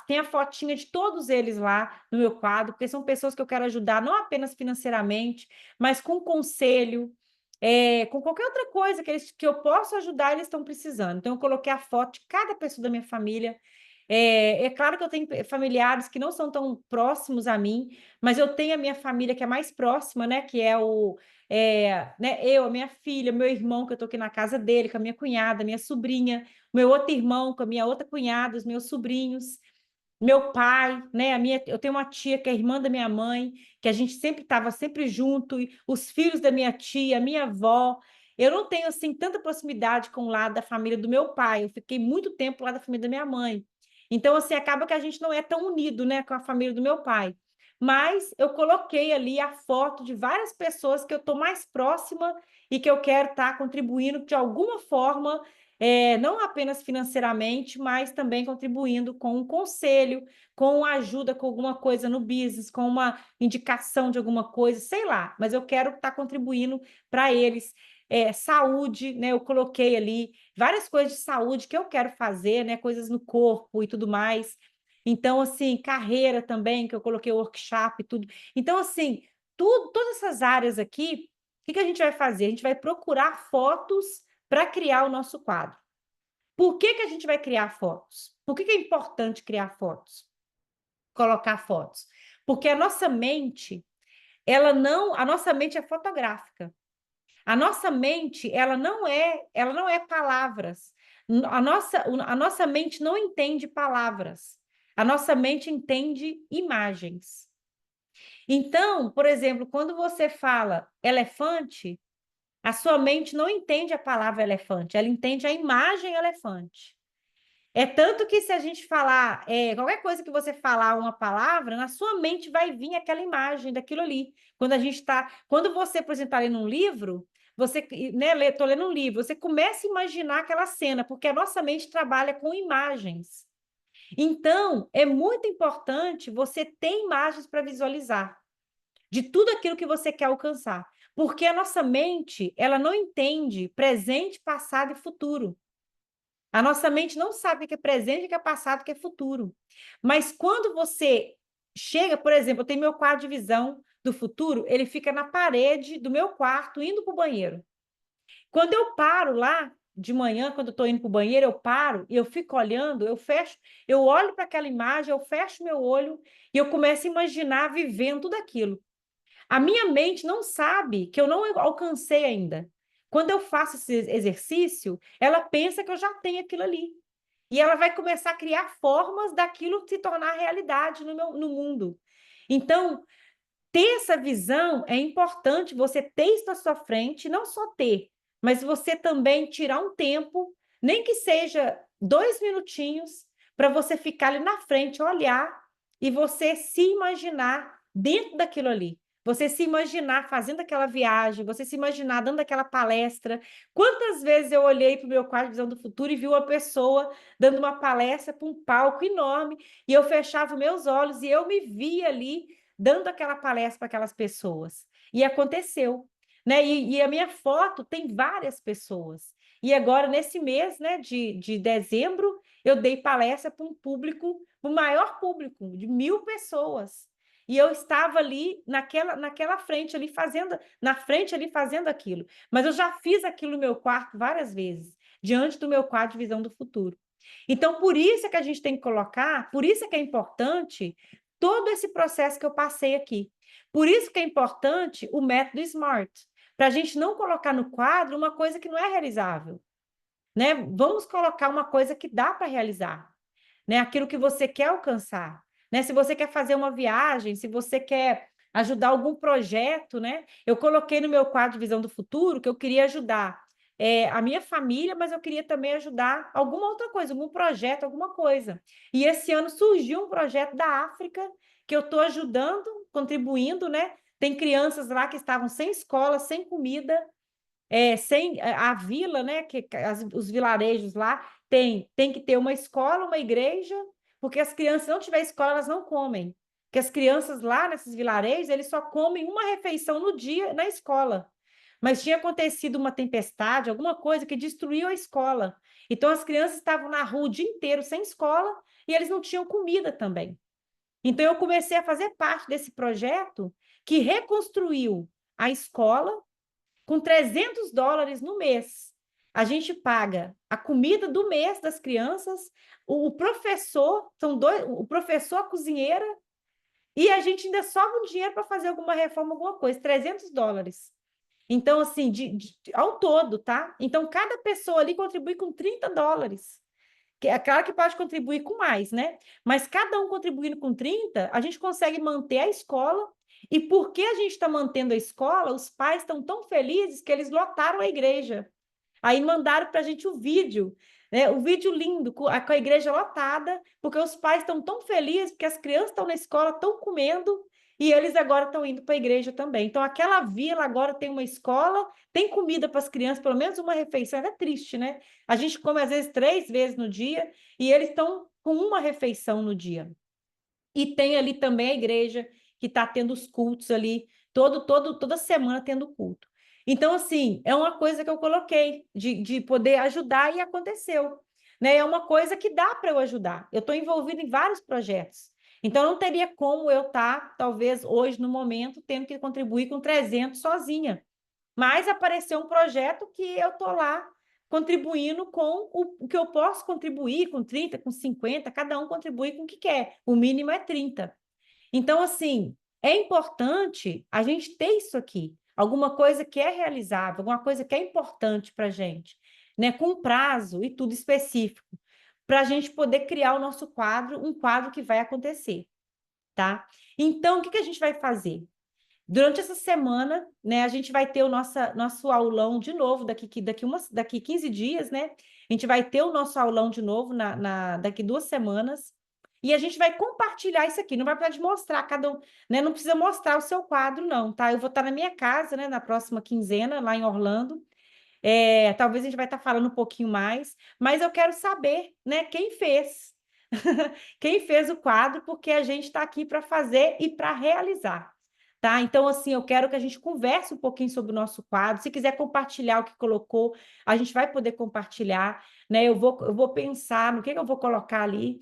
Tem a fotinha de todos eles lá no meu quadro, porque são pessoas que eu quero ajudar, não apenas financeiramente, mas com conselho, com qualquer outra coisa que eu possa ajudar, eles estão precisando. Então, eu coloquei a foto de cada pessoa da minha família. É claro que eu tenho familiares que não são tão próximos a mim, mas eu tenho a minha família que é mais próxima, né? Que é né, eu, a minha filha, meu irmão, que eu estou aqui na casa dele, com a minha cunhada, minha sobrinha, meu outro irmão, com a minha outra cunhada, os meus sobrinhos, meu pai, né? Eu tenho uma tia que é irmã da minha mãe, que a gente sempre estava sempre junto, e os filhos da minha tia, minha avó. Eu não tenho assim tanta proximidade com o lado da família do meu pai. Eu fiquei muito tempo lá da família da minha mãe. Então, assim, acaba que a gente não é tão unido, né, com a família do meu pai. Mas eu coloquei ali a foto de várias pessoas que eu estou mais próxima e que eu quero estar contribuindo de alguma forma, não apenas financeiramente, mas também contribuindo com um conselho, com ajuda com alguma coisa no business, com uma indicação de alguma coisa, sei lá, mas eu quero estar contribuindo para eles. Saúde, né? Eu coloquei ali várias coisas de saúde que eu quero fazer, né? Coisas no corpo e tudo mais. Então, assim, carreira também, que eu coloquei workshop e tudo. Então, assim, todas essas áreas aqui, o que que a gente vai fazer? A gente vai procurar fotos para criar o nosso quadro. Por que que a gente vai criar fotos? Por que que é importante criar fotos? Colocar fotos? Porque a nossa mente, a nossa mente é fotográfica. A nossa mente, ela não é palavras. A nossa mente não entende palavras. A nossa mente entende imagens. Então, por exemplo, quando você fala elefante, a sua mente não entende a palavra elefante, ela entende a imagem elefante. É tanto que se a gente falar, qualquer coisa que você falar uma palavra, na sua mente vai vir aquela imagem daquilo ali. Quando você, por exemplo, está lendo um livro, você, né, tô lendo um livro, você começa a imaginar aquela cena, porque a nossa mente trabalha com imagens. Então, é muito importante você ter imagens para visualizar de tudo aquilo que você quer alcançar, porque a nossa mente, ela não entende presente, passado e futuro. A nossa mente não sabe o que é presente, o que é passado, o que é futuro. Mas quando você chega, por exemplo, eu tenho meu quadro de visão do futuro, ele fica na parede do meu quarto, indo para o banheiro. Quando eu paro lá, de manhã, quando eu estou indo para o banheiro, eu paro e eu fico olhando, eu fecho, eu olho para aquela imagem, eu fecho meu olho e eu começo a imaginar vivendo tudo aquilo. A minha mente não sabe que eu não alcancei ainda. Quando eu faço esse exercício, ela pensa que eu já tenho aquilo ali. E ela vai começar a criar formas daquilo se tornar realidade no mundo. Então, ter essa visão é importante, você ter isso na sua frente, não só ter, mas você também tirar um tempo, nem que seja 2 minutinhos, para você ficar ali na frente, olhar e você se imaginar dentro daquilo ali. Você se imaginar fazendo aquela viagem, você se imaginar dando aquela palestra. Quantas vezes eu olhei para o meu quadro de visão do futuro e vi uma pessoa dando uma palestra para um palco enorme, e eu fechava meus olhos e eu me via ali dando aquela palestra para aquelas pessoas. E aconteceu, né? E a minha foto tem várias pessoas. E agora, nesse mês, né, de dezembro, eu dei palestra para um público, para o maior público, de 1.000 pessoas. E eu estava ali naquela frente ali fazendo, na frente ali fazendo aquilo. Mas eu já fiz aquilo no meu quarto várias vezes, diante do meu quadro de visão do futuro. Então, por isso é que a gente tem que colocar, por isso é que é importante todo esse processo que eu passei aqui. Por isso que é importante o método SMART, para a gente não colocar no quadro uma coisa que não é realizável, né? Vamos colocar uma coisa que dá para realizar, né? Aquilo que você quer alcançar, né? Se você quer fazer uma viagem, se você quer ajudar algum projeto, né? Eu coloquei no meu quadro de visão do futuro que eu queria ajudar a minha família, mas eu queria também ajudar alguma outra coisa, algum projeto, alguma coisa. E esse ano surgiu um projeto da África que eu estou ajudando, contribuindo, né? Tem crianças lá que estavam sem escola, sem comida, sem a vila, né, os vilarejos lá, tem que ter uma escola, uma igreja, porque as crianças, se não tiver escola, elas não comem. Porque as crianças lá nesses vilarejos, eles só comem uma refeição no dia na escola. Mas tinha acontecido uma tempestade, alguma coisa que destruiu a escola. Então as crianças estavam na rua o dia inteiro sem escola e eles não tinham comida também. Então eu comecei a fazer parte desse projeto que reconstruiu a escola com US$ 300 no mês. A gente paga a comida do mês das crianças, o professor, são dois, o professor, a cozinheira, e a gente ainda sobra um dinheiro para fazer alguma reforma, alguma coisa, US$ 300. Então, assim, ao todo, tá? Então, cada pessoa ali contribui com US$ 30. É claro que pode contribuir com mais, né? Mas cada um contribuindo com 30, a gente consegue manter a escola. E porque a gente está mantendo a escola, os pais estão tão felizes que eles lotaram a igreja. Aí mandaram para a gente o vídeo, né? O vídeo lindo, com a igreja lotada, porque os pais estão tão felizes, porque as crianças estão na escola, estão comendo, e eles agora estão indo para a igreja também. Então, aquela vila agora tem uma escola, tem comida para as crianças, pelo menos uma refeição. É triste, né? A gente come, às vezes, 3 vezes no dia, e eles estão com uma refeição no dia. E tem ali também a igreja que está tendo os cultos ali, toda semana tendo culto. Então, assim, é uma coisa que eu coloquei de poder ajudar e aconteceu. Né? É uma coisa que dá para eu ajudar. Eu estou envolvida em vários projetos. Então, não teria como eu estar, talvez hoje, no momento, tendo que contribuir com 300 sozinha. Mas apareceu um projeto que eu estou lá contribuindo com o que eu posso contribuir, com 30, com 50, cada um contribui com o que quer. O mínimo é 30. Então, assim, é importante a gente ter isso aqui, alguma coisa que é realizável, alguma coisa que é importante para a gente, né? Com prazo e tudo específico, para a gente poder criar o nosso quadro, um quadro que vai acontecer, tá? Então, o que a gente vai fazer? Durante essa semana, né, a gente vai ter o nosso aulão de novo daqui 15 dias, né? A gente vai ter o nosso aulão de novo daqui 2 semanas. E a gente vai compartilhar isso aqui. Não vai precisar de mostrar cada um, né? Não precisa mostrar o seu quadro, não, tá? Eu vou estar na minha casa, né, na próxima quinzena, lá em Orlando. Talvez a gente vai estar falando um pouquinho mais, mas eu quero saber, né, quem fez. Quem fez o quadro, porque a gente está aqui para fazer e para realizar. Tá? Então, assim, eu quero que a gente converse um pouquinho sobre o nosso quadro. Se quiser compartilhar o que colocou, a gente vai poder compartilhar, né? Eu vou pensar no que eu vou colocar ali,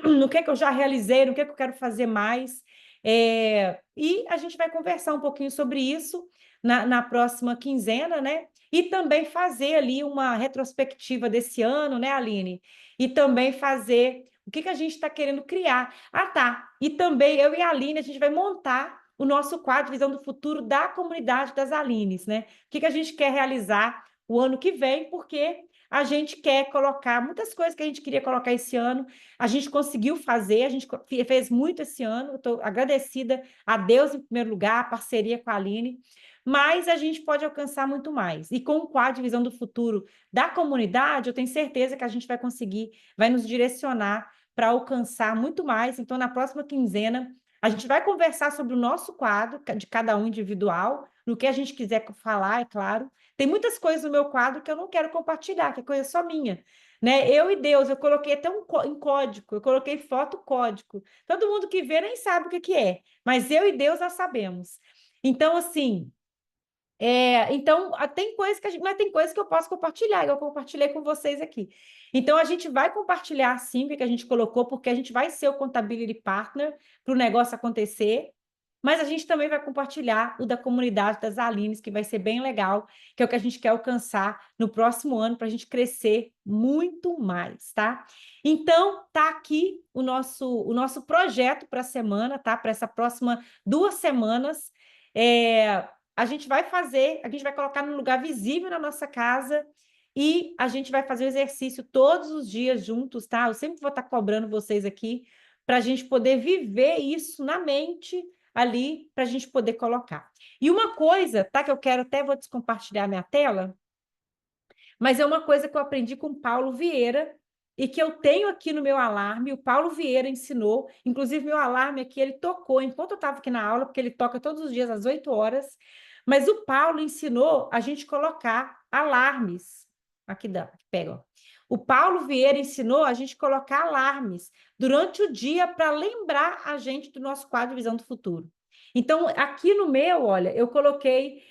no que eu já realizei, no que eu quero fazer mais. E a gente vai conversar um pouquinho sobre isso na próxima quinzena, né? E também fazer ali uma retrospectiva desse ano, né, Aline? E também fazer o que a gente está querendo criar. Ah, tá. E também eu e a Aline, a gente vai montar o nosso quadro Visão do Futuro da comunidade das Alines, né? O que a gente quer realizar o ano que vem, porque a gente quer colocar muitas coisas que a gente queria colocar esse ano, a gente conseguiu fazer, a gente fez muito esse ano, estou agradecida a Deus em primeiro lugar, a parceria com a Aline, mas a gente pode alcançar muito mais. E com o quadro Visão do Futuro da comunidade, eu tenho certeza que a gente vai conseguir, vai nos direcionar para alcançar muito mais. Então, na próxima quinzena, A gente vai conversar sobre o nosso quadro, de cada um individual, no que a gente quiser falar, é claro. Tem muitas coisas no meu quadro que eu não quero compartilhar, que é coisa só minha. Né? Eu e Deus, eu coloquei até em código, eu coloquei foto código. Todo mundo que vê nem sabe o que, que é, mas eu e Deus já sabemos. Então, assim, tem coisas que mas tem coisas que eu posso compartilhar, igual eu compartilhei com vocês aqui. Então, a gente vai compartilhar sim o que a gente colocou, porque a gente vai ser o Contability Partner para o negócio acontecer, mas a gente também vai compartilhar o da comunidade das Alines, que vai ser bem legal, que é o que a gente quer alcançar no próximo ano, para a gente crescer muito mais, tá? Então, tá aqui o nosso projeto para a semana, tá? Para essa próxima 2 semanas. A gente vai colocar num lugar visível na nossa casa e a gente vai fazer o exercício todos os dias juntos, tá? Eu sempre vou estar cobrando vocês aqui para a gente poder viver isso na mente ali, para a gente poder colocar. E uma coisa, tá? Que eu quero até vou descompartilhar minha tela, mas é uma coisa que eu aprendi com o Paulo Vieira e que eu tenho aqui no meu alarme. O Paulo Vieira ensinou, inclusive meu alarme aqui, ele tocou enquanto eu estava aqui na aula, porque ele toca todos os dias às 8 horas. Mas o Paulo ensinou a gente colocar alarmes. Aqui dá, pega. Ó. O Paulo Vieira ensinou a gente colocar alarmes durante o dia para lembrar a gente do nosso quadro de visão do futuro. Então, aqui no meu, olha, eu coloquei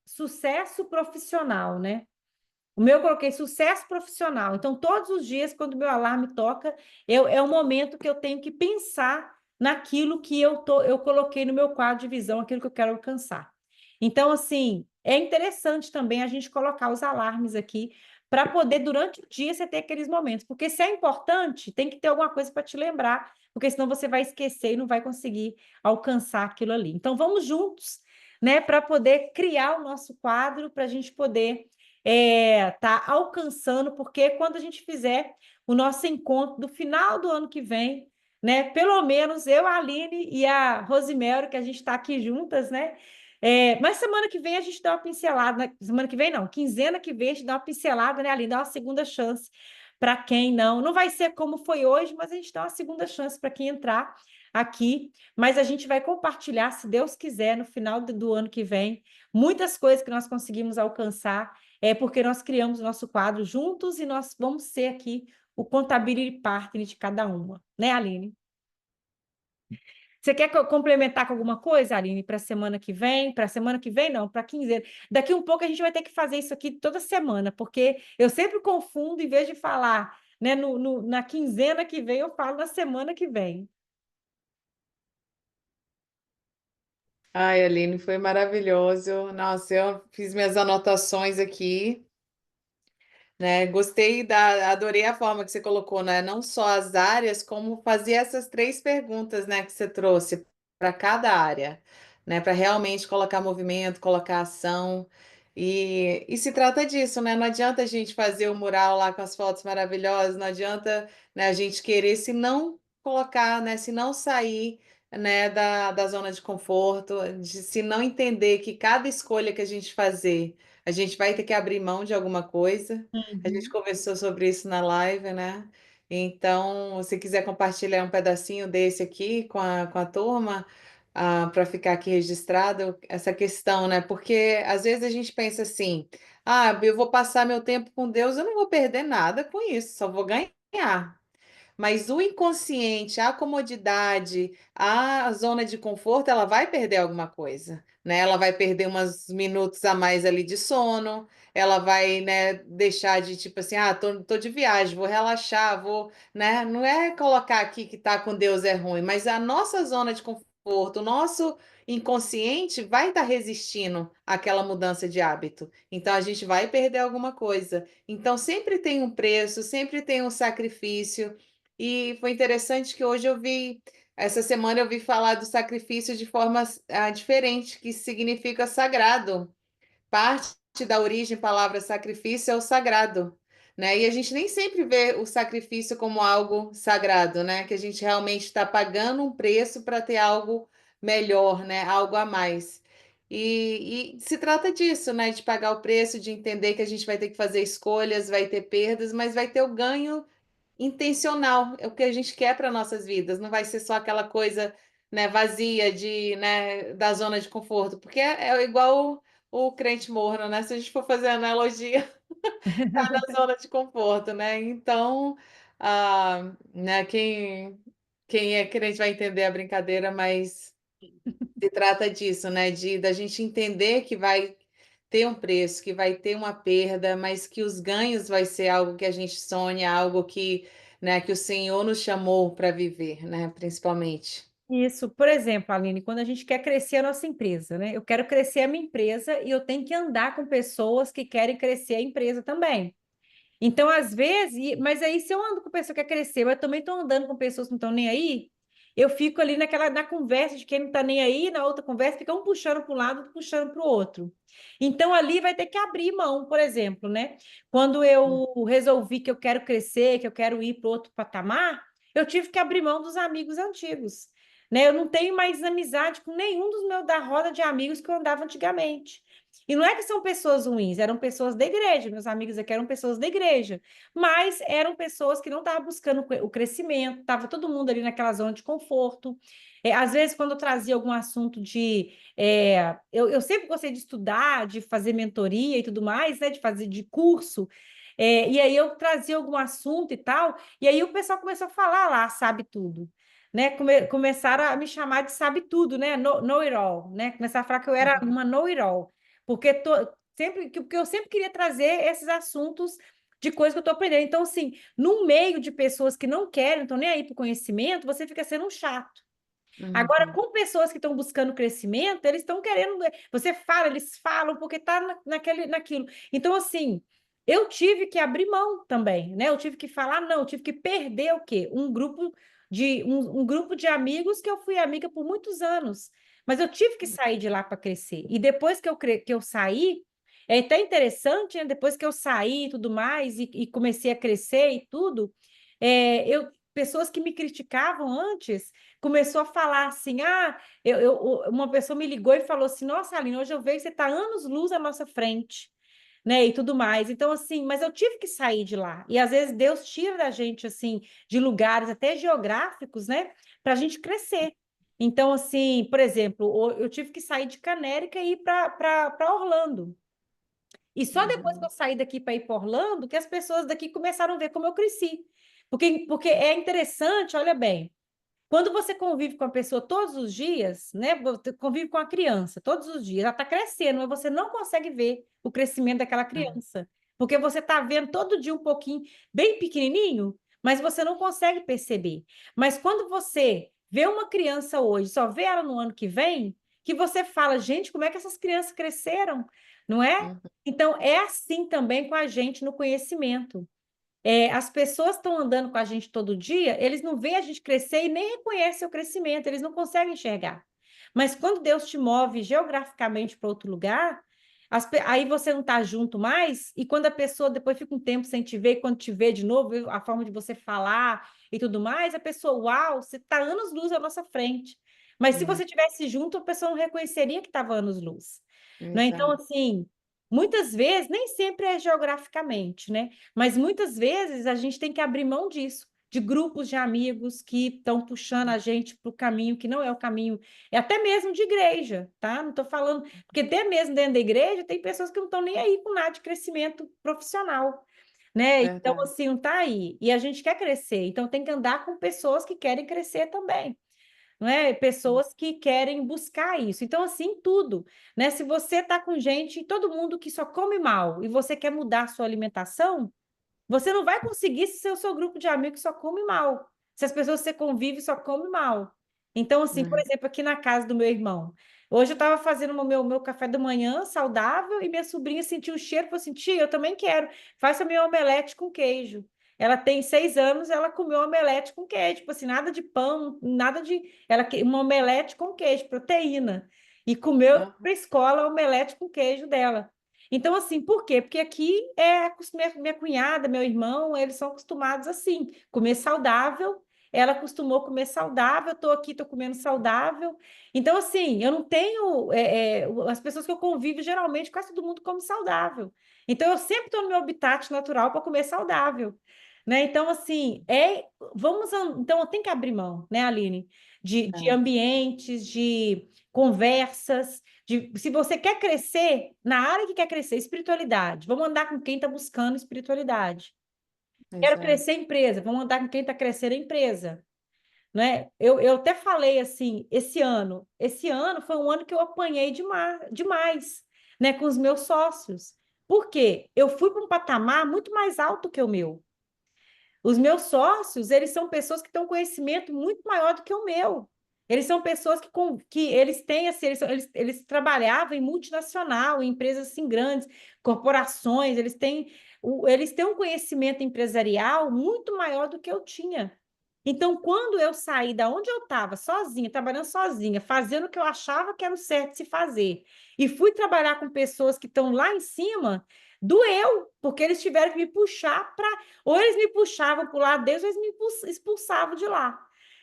sucesso profissional, né? O meu eu coloquei sucesso profissional. Então, todos os dias, quando o meu alarme toca, é o momento que eu tenho que pensar naquilo que eu coloquei no meu quadro de visão, aquilo que eu quero alcançar. Então, assim, é interessante também a gente colocar os alarmes aqui para poder, durante o dia, você ter aqueles momentos. Porque se é importante, tem que ter alguma coisa para te lembrar, porque senão você vai esquecer e não vai conseguir alcançar aquilo ali. Então, vamos juntos, né, para poder criar o nosso quadro, para a gente poder tá alcançando, porque quando a gente fizer o nosso encontro do final do ano que vem, né? Pelo menos eu, a Aline e a Rosemary, que a gente está aqui juntas, né? Mas semana que vem a gente dá uma pincelada, semana que vem não, quinzena que vem a gente dá uma pincelada, né, Aline? Dá uma segunda chance para quem não. Não vai ser como foi hoje, mas a gente dá uma segunda chance para quem entrar aqui. Mas a gente vai compartilhar, se Deus quiser, no final do ano que vem, muitas coisas que nós conseguimos alcançar porque nós criamos o nosso quadro juntos e nós vamos ser aqui o contability partner de cada uma, né, Aline? Você quer complementar com alguma coisa, Aline, para a semana que vem? Para a semana que vem, não, para a quinzena. Daqui um pouco a gente vai ter que fazer isso aqui toda semana, porque eu sempre confundo, em vez de falar né, na quinzena que vem, eu falo na semana que vem. Ai, Aline, foi maravilhoso. Nossa, eu fiz minhas anotações aqui. Né? Adorei a forma que você colocou, né? Não só as áreas, como fazer essas 3 perguntas, né, que você trouxe para cada área, né? Para realmente colocar movimento, colocar ação. E se trata disso, né? Não adianta a gente fazer o mural lá com as fotos maravilhosas, não adianta, né, a gente querer se não colocar, né? Se não sair, né, da zona de conforto, se não entender que cada escolha que a gente fazer, a gente vai ter que abrir mão de alguma coisa. A gente Uhum. conversou sobre isso na live, né? Então, se quiser compartilhar um pedacinho desse aqui com a turma, para ficar aqui registrado, essa questão, né? Porque às vezes a gente pensa assim: ah, eu vou passar meu tempo com Deus, eu não vou perder nada com isso, só vou ganhar. Mas o inconsciente, a comodidade, a zona de conforto, ela vai perder alguma coisa, né? Ela vai perder uns minutos a mais ali de sono, ela vai, né, deixar de tipo assim, tô de viagem, vou relaxar, vou, né? Não é colocar aqui que tá com Deus é ruim, mas a nossa zona de conforto, o nosso inconsciente vai estar resistindo àquela mudança de hábito. Então a gente vai perder alguma coisa. Então sempre tem um preço, sempre tem um sacrifício. E foi interessante que hoje essa semana eu vi falar do sacrifício de forma diferente, que significa sagrado. Parte da origem, palavra sacrifício, é o sagrado, né? E a gente nem sempre vê o sacrifício como algo sagrado, né? Que a gente realmente está pagando um preço para ter algo melhor, né? Algo a mais. E se trata disso, né? De pagar o preço, de entender que a gente vai ter que fazer escolhas, vai ter perdas, mas vai ter o ganho intencional, é o que a gente quer para nossas vidas, não vai ser só aquela coisa, né, vazia de, né, da zona de conforto, porque é igual o crente morno, né? Se a gente for fazer analogia, tá na zona de conforto, né? Então, né, quem é crente vai entender a brincadeira, mas se trata disso, né? De da gente entender que vai ter um preço, que vai ter uma perda, mas que os ganhos vai ser algo que a gente sonha, algo que, né, que o Senhor nos chamou para viver, né? Principalmente. Isso, por exemplo, Aline, quando a gente quer crescer a nossa empresa, né? Eu quero crescer a minha empresa e eu tenho que andar com pessoas que querem crescer a empresa também. Então, às vezes, mas aí se eu ando com pessoa que quer crescer, mas eu também estou andando com pessoas que não estão nem aí, eu fico ali na conversa de quem não está nem aí, na outra conversa, fica um puxando para um lado, outro puxando para o outro. Então, ali vai ter que abrir mão, por exemplo, né? Quando eu resolvi que eu quero crescer, que eu quero ir para outro patamar, eu tive que abrir mão dos amigos antigos, né? Eu não tenho mais amizade com nenhum dos meus da roda de amigos que eu andava antigamente. E não é que são pessoas ruins, eram pessoas da igreja, meus amigos aqui eram pessoas da igreja, mas eram pessoas que não estavam buscando o crescimento, estava todo mundo ali naquela zona de conforto. Às vezes, quando eu trazia algum assunto eu sempre gostei de estudar, de fazer mentoria e tudo mais, né, de fazer de curso, e aí eu trazia algum assunto e tal, e aí o pessoal começou a falar lá, sabe tudo. Né, começaram a me chamar de sabe tudo, né? Know it all, né? Começaram a falar que eu era Uhum, uma know it all. Porque eu sempre queria trazer esses assuntos de coisas que eu estou aprendendo. Então, assim, no meio de pessoas que não querem, não estão nem aí para o conhecimento, você fica sendo um chato. Agora, uhum, com pessoas que estão buscando crescimento, eles estão querendo. Você fala, eles falam, porque está naquilo. Então, assim, eu tive que abrir mão também, né? Eu tive que falar, não, eu tive que perder o quê? Um grupo de amigos que eu fui amiga por muitos anos. Mas eu tive que sair de lá para crescer. E depois que eu saí, é até interessante, né? Depois que eu saí e tudo mais, e comecei a crescer e tudo, pessoas que me criticavam antes começou a falar assim: uma pessoa me ligou e falou assim: Nossa, Aline, hoje eu vejo que você está anos-luz à nossa frente, né? E tudo mais. Então, assim, mas eu tive que sair de lá. E às vezes Deus tira da gente, assim, de lugares até geográficos, né? Para a gente crescer. Então, assim, por exemplo, eu tive que sair de Canérica e ir para Orlando. E só depois que uhum, eu saí daqui para ir para Orlando, que as pessoas daqui começaram a ver como eu cresci. Porque é interessante, olha bem. Quando você convive com a pessoa todos os dias, né? Você convive com a criança todos os dias, ela está crescendo, mas você não consegue ver o crescimento daquela uhum, criança, porque você está vendo todo dia um pouquinho, bem pequenininho, mas você não consegue perceber. Mas quando você vê uma criança hoje, só vê ela no ano que vem, que você fala, gente, como é que essas crianças cresceram, não é? uhum, Então, é assim também com a gente no conhecimento. As pessoas estão andando com a gente todo dia, eles não veem a gente crescer e nem reconhecem o crescimento, eles não conseguem enxergar. Mas quando Deus te move geograficamente para outro lugar, aí você não está junto mais, e quando a pessoa depois fica um tempo sem te ver, e quando te vê de novo, a forma de você falar e tudo mais, a pessoa, uau, você está anos-luz à nossa frente. Mas se uhum. você tivesse junto, a pessoa não reconheceria que estava anos-luz. Né? Então, Exato. assim, muitas vezes, nem sempre é geograficamente, né? Mas muitas vezes a gente tem que abrir mão disso, de grupos de amigos que estão puxando a gente para o caminho que não é o caminho, é até mesmo de igreja, tá? Não estou falando, porque até mesmo dentro da igreja tem pessoas que não estão nem aí com nada de crescimento profissional, né? Então, Verdade. assim, não está aí. E a gente quer crescer, então tem que andar com pessoas que querem crescer também, não é? Pessoas que querem buscar isso. Então, assim, tudo, né? Se você está com gente, todo mundo que só come mal e você quer mudar a sua alimentação, você não vai conseguir se o seu grupo de amigos só come mal. Se as pessoas que você convive só come mal. Então, assim, por Uhum. exemplo, aqui na casa do meu irmão, hoje eu estava fazendo o meu café da manhã saudável e minha sobrinha sentiu o cheiro e falou assim: tia, eu também quero, faça meu omelete com queijo. Ela tem 6 anos, ela comeu omelete com queijo, tipo assim, nada de pão, nada de. Uma omelete com queijo, proteína. E comeu Aham. para a escola omelete com queijo dela. Então, assim, por quê? Porque aqui minha cunhada, meu irmão, eles são acostumados assim, comer saudável. Ela acostumou comer saudável, eu estou aqui, estou comendo saudável. Então, assim, eu não tenho. As pessoas que eu convivo, geralmente, quase todo mundo come saudável. Então, eu sempre estou no meu habitat natural para comer saudável. né? Então, assim, então, eu tenho que abrir mão, né, Aline? De É, ambientes, de conversas, se você quer crescer, na área que quer crescer, espiritualidade, vamos andar com quem está buscando espiritualidade. Quero exato. crescer a empresa, vamos andar com quem está crescendo a empresa, né? Eu até falei assim, esse ano foi um ano que eu apanhei demais, né, com os meus sócios. Por quê? Eu fui para um patamar muito mais alto que o meu. Os meus sócios, eles são pessoas que têm um conhecimento muito maior do que o meu. Eles são pessoas que eles têm, assim, eles trabalhavam em multinacional, em empresas assim grandes, corporações, eles têm um conhecimento empresarial muito maior do que eu tinha. Então, quando eu saí da onde eu estava, sozinha, trabalhando sozinha, fazendo o que eu achava que era o certo de se fazer, e fui trabalhar com pessoas que estão lá em cima, doeu, porque eles tiveram que me puxar para ou eles me puxavam para o lado deles, ou eles me expulsavam de lá.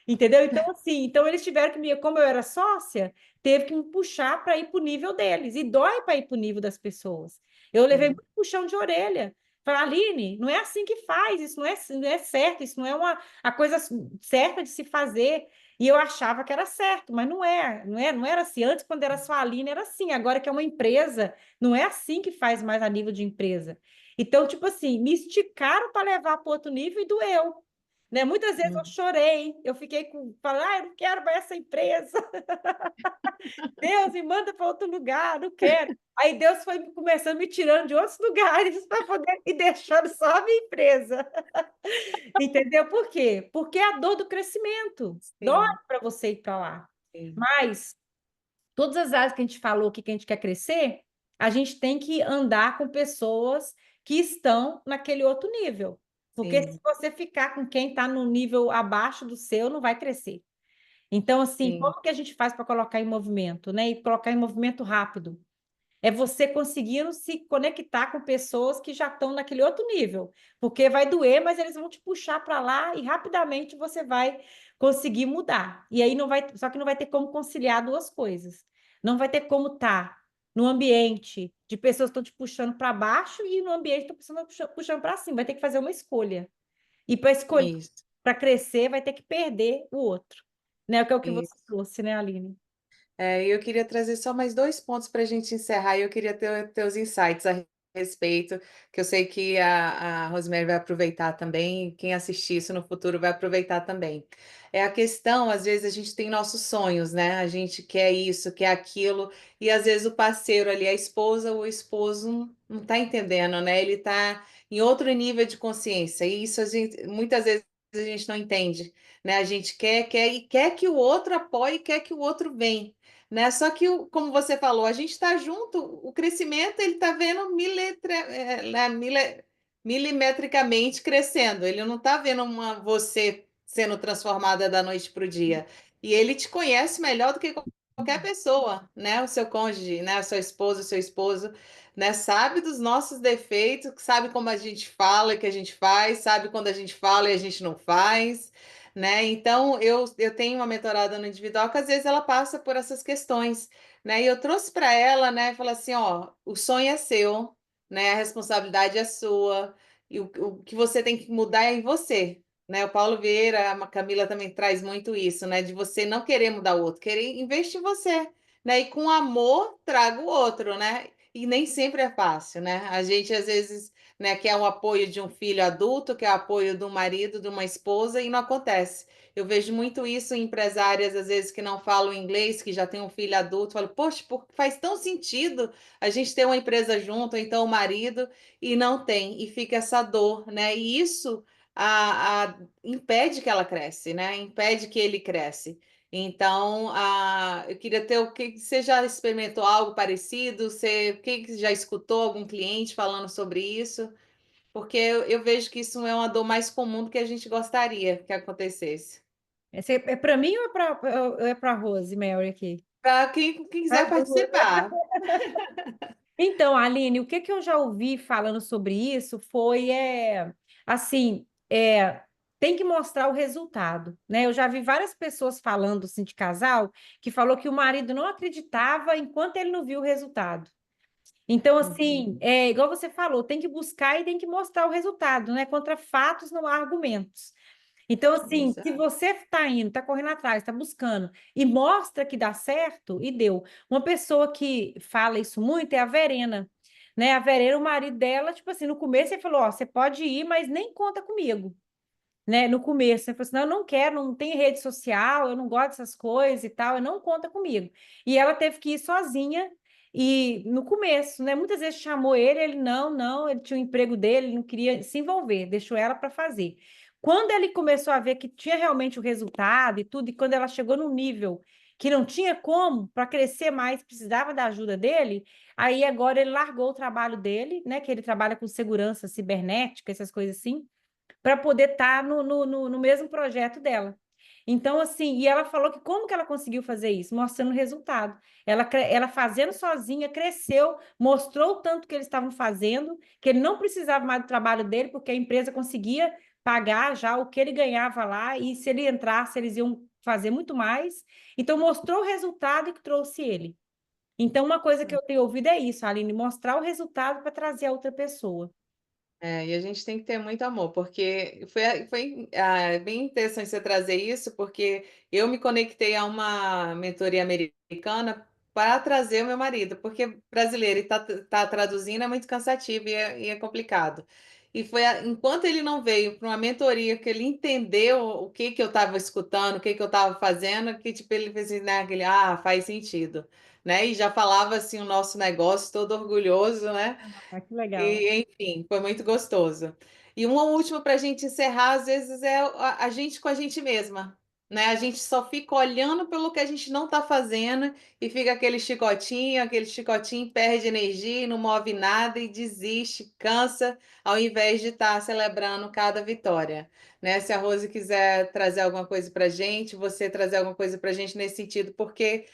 Entendeu? Então, assim, eles tiveram que como eu era sócia, teve que me puxar para ir para o nível deles. E dói para ir para o nível das pessoas. Eu levei Sim, muito puxão de orelha. Falei, Aline, não é assim que faz, isso não é certo, isso não é a coisa certa de se fazer. E eu achava que era certo, mas não era assim. Antes, quando era só a Aline, era assim. Agora que é uma empresa, não é assim que faz mais a nível de empresa. Então, tipo assim, me esticaram para levar para outro nível e doeu. Né? Muitas vezes eu sim, chorei, eu falei, eu não quero mais essa empresa. Deus, me manda para outro lugar, não quero. Aí Deus foi começando me tirando de outros lugares para poder e deixando só a minha empresa. Entendeu? Por quê? Porque é a dor do crescimento. Dói sim, para você ir para lá. sim, Mas todas as áreas que a gente falou que a gente quer crescer, a gente tem que andar com pessoas que estão naquele outro nível. Porque se sim, você ficar com quem está no nível abaixo do seu, não vai crescer. Então, assim, sim, como que a gente faz para colocar em movimento, né? E colocar em movimento rápido? É você conseguindo se conectar com pessoas que já estão naquele outro nível, porque vai doer, mas eles vão te puxar para lá e rapidamente você vai conseguir mudar. E aí só que não vai ter como conciliar duas coisas. Não vai ter como estar no ambiente de pessoas que estão te puxando para baixo e no ambiente que estão puxando para cima. Vai ter que fazer uma escolha. E para escolher, isso, para crescer, vai ter que perder o outro. Né? Que é o que você isso. trouxe, né, Aline? É, eu queria trazer só mais dois pontos para a gente encerrar, e eu queria ter teus insights a respeito, que eu sei que a Rosemary vai aproveitar também, e quem assistir isso no futuro vai aproveitar também. É a questão, às vezes a gente tem nossos sonhos, né? A gente quer isso, quer aquilo, e às vezes o parceiro ali, a esposa ou o esposo não está entendendo, né? Ele está em outro nível de consciência, e isso muitas vezes a gente não entende, né? A gente quer e quer que o outro apoie, quer que o outro venha, né? Só que, como você falou, a gente está junto, o crescimento ele está vendo milimetricamente crescendo, ele não está vendo você sendo transformada da noite para o dia. E ele te conhece melhor do que qualquer pessoa, né? O seu cônjuge, né? A sua esposa, o seu esposo, né? Sabe dos nossos defeitos, sabe como a gente fala que a gente faz, sabe quando a gente fala e a gente não faz, né? Então, eu tenho uma mentorada no individual que às vezes ela passa por essas questões, né? E eu trouxe para ela, né? Falar assim, ó, o sonho é seu, né? A responsabilidade é sua, e o que você tem que mudar é em você, né? O Paulo Vieira, a Camila também traz muito isso, né? De você não querer mudar o outro, querer investir em você, né? E com amor traga o outro, né? E nem sempre é fácil, né? A gente às vezes, né, quer o apoio de um filho adulto, quer o apoio de um marido, de uma esposa, e não acontece. Eu vejo muito isso em empresárias, às vezes, que não falam inglês, que já têm um filho adulto, falo, poxa, faz tão sentido a gente ter uma empresa junto, ou então o marido, e não tem, e fica essa dor, né? E isso impede que ela cresce, né? Impede que ele cresce. Então, eu queria ter o que você já experimentou algo parecido? O que já escutou algum cliente falando sobre isso? Porque eu vejo que isso é uma dor mais comum do que a gente gostaria que acontecesse. Esse é para mim ou é para Rose, Mary aqui? Para quem quiser É participar. Então, Aline, o que que eu já ouvi falando sobre isso foi, assim, tem que mostrar o resultado, né? Eu já vi várias pessoas falando, assim, de casal, que falou que o marido não acreditava enquanto ele não viu o resultado. Então, assim, Uhum. é igual você falou, tem que buscar e tem que mostrar o resultado, né? Contra fatos não há argumentos. Então, assim, se Exato. você está indo, está correndo atrás, está buscando e mostra que dá certo, e deu. Uma pessoa que fala isso muito é a Verena, né? A Verena, o marido dela, tipo assim, no começo ele falou: Ó, você pode ir, mas nem conta comigo, né? No começo, ele falou assim: não, eu não quero, não tem rede social, eu não gosto dessas coisas e tal, eu não conta comigo. E ela teve que ir sozinha. E no começo, né? Muitas vezes chamou ele não, não, ele tinha o emprego dele, ele não queria se envolver, deixou ela para fazer. Quando ele começou a ver que tinha realmente o resultado e tudo, e quando ela chegou num nível que não tinha como, para crescer mais, precisava da ajuda dele, aí agora ele largou o trabalho dele, né? Que ele trabalha com segurança cibernética, essas coisas assim, para poder estar no mesmo projeto dela. Então, assim, e ela falou que como que ela conseguiu fazer isso? Mostrando o resultado. Ela fazendo sozinha, cresceu, mostrou o tanto que eles estavam fazendo, que ele não precisava mais do trabalho dele, porque a empresa conseguia pagar já o que ele ganhava lá, e se ele entrasse, eles iam fazer muito mais. Então, mostrou o resultado que trouxe ele. Então, uma coisa que eu tenho ouvido é isso, Aline, mostrar o resultado para trazer a outra pessoa. É, e a gente tem que ter muito amor, porque foi bem interessante você trazer isso, porque eu me conectei a uma mentoria americana para trazer o meu marido, porque brasileiro e tá traduzindo é muito cansativo e é complicado. E enquanto ele não veio para uma mentoria que ele entendeu o que que eu estava escutando, o que que eu estava fazendo, que tipo ele fez assim, né, aquele, faz sentido, né? E já falava assim o nosso negócio todo orgulhoso, né? Ah, que legal. E, enfim, foi muito gostoso. E uma última para a gente encerrar, às vezes, é a gente com a gente mesma, né? A gente só fica olhando pelo que a gente não está fazendo e fica aquele chicotinho perde energia e não move nada e desiste, cansa, ao invés de estar celebrando cada vitória, né? Se a Rose quiser trazer alguma coisa para a gente, você trazer alguma coisa para a gente nesse sentido, porque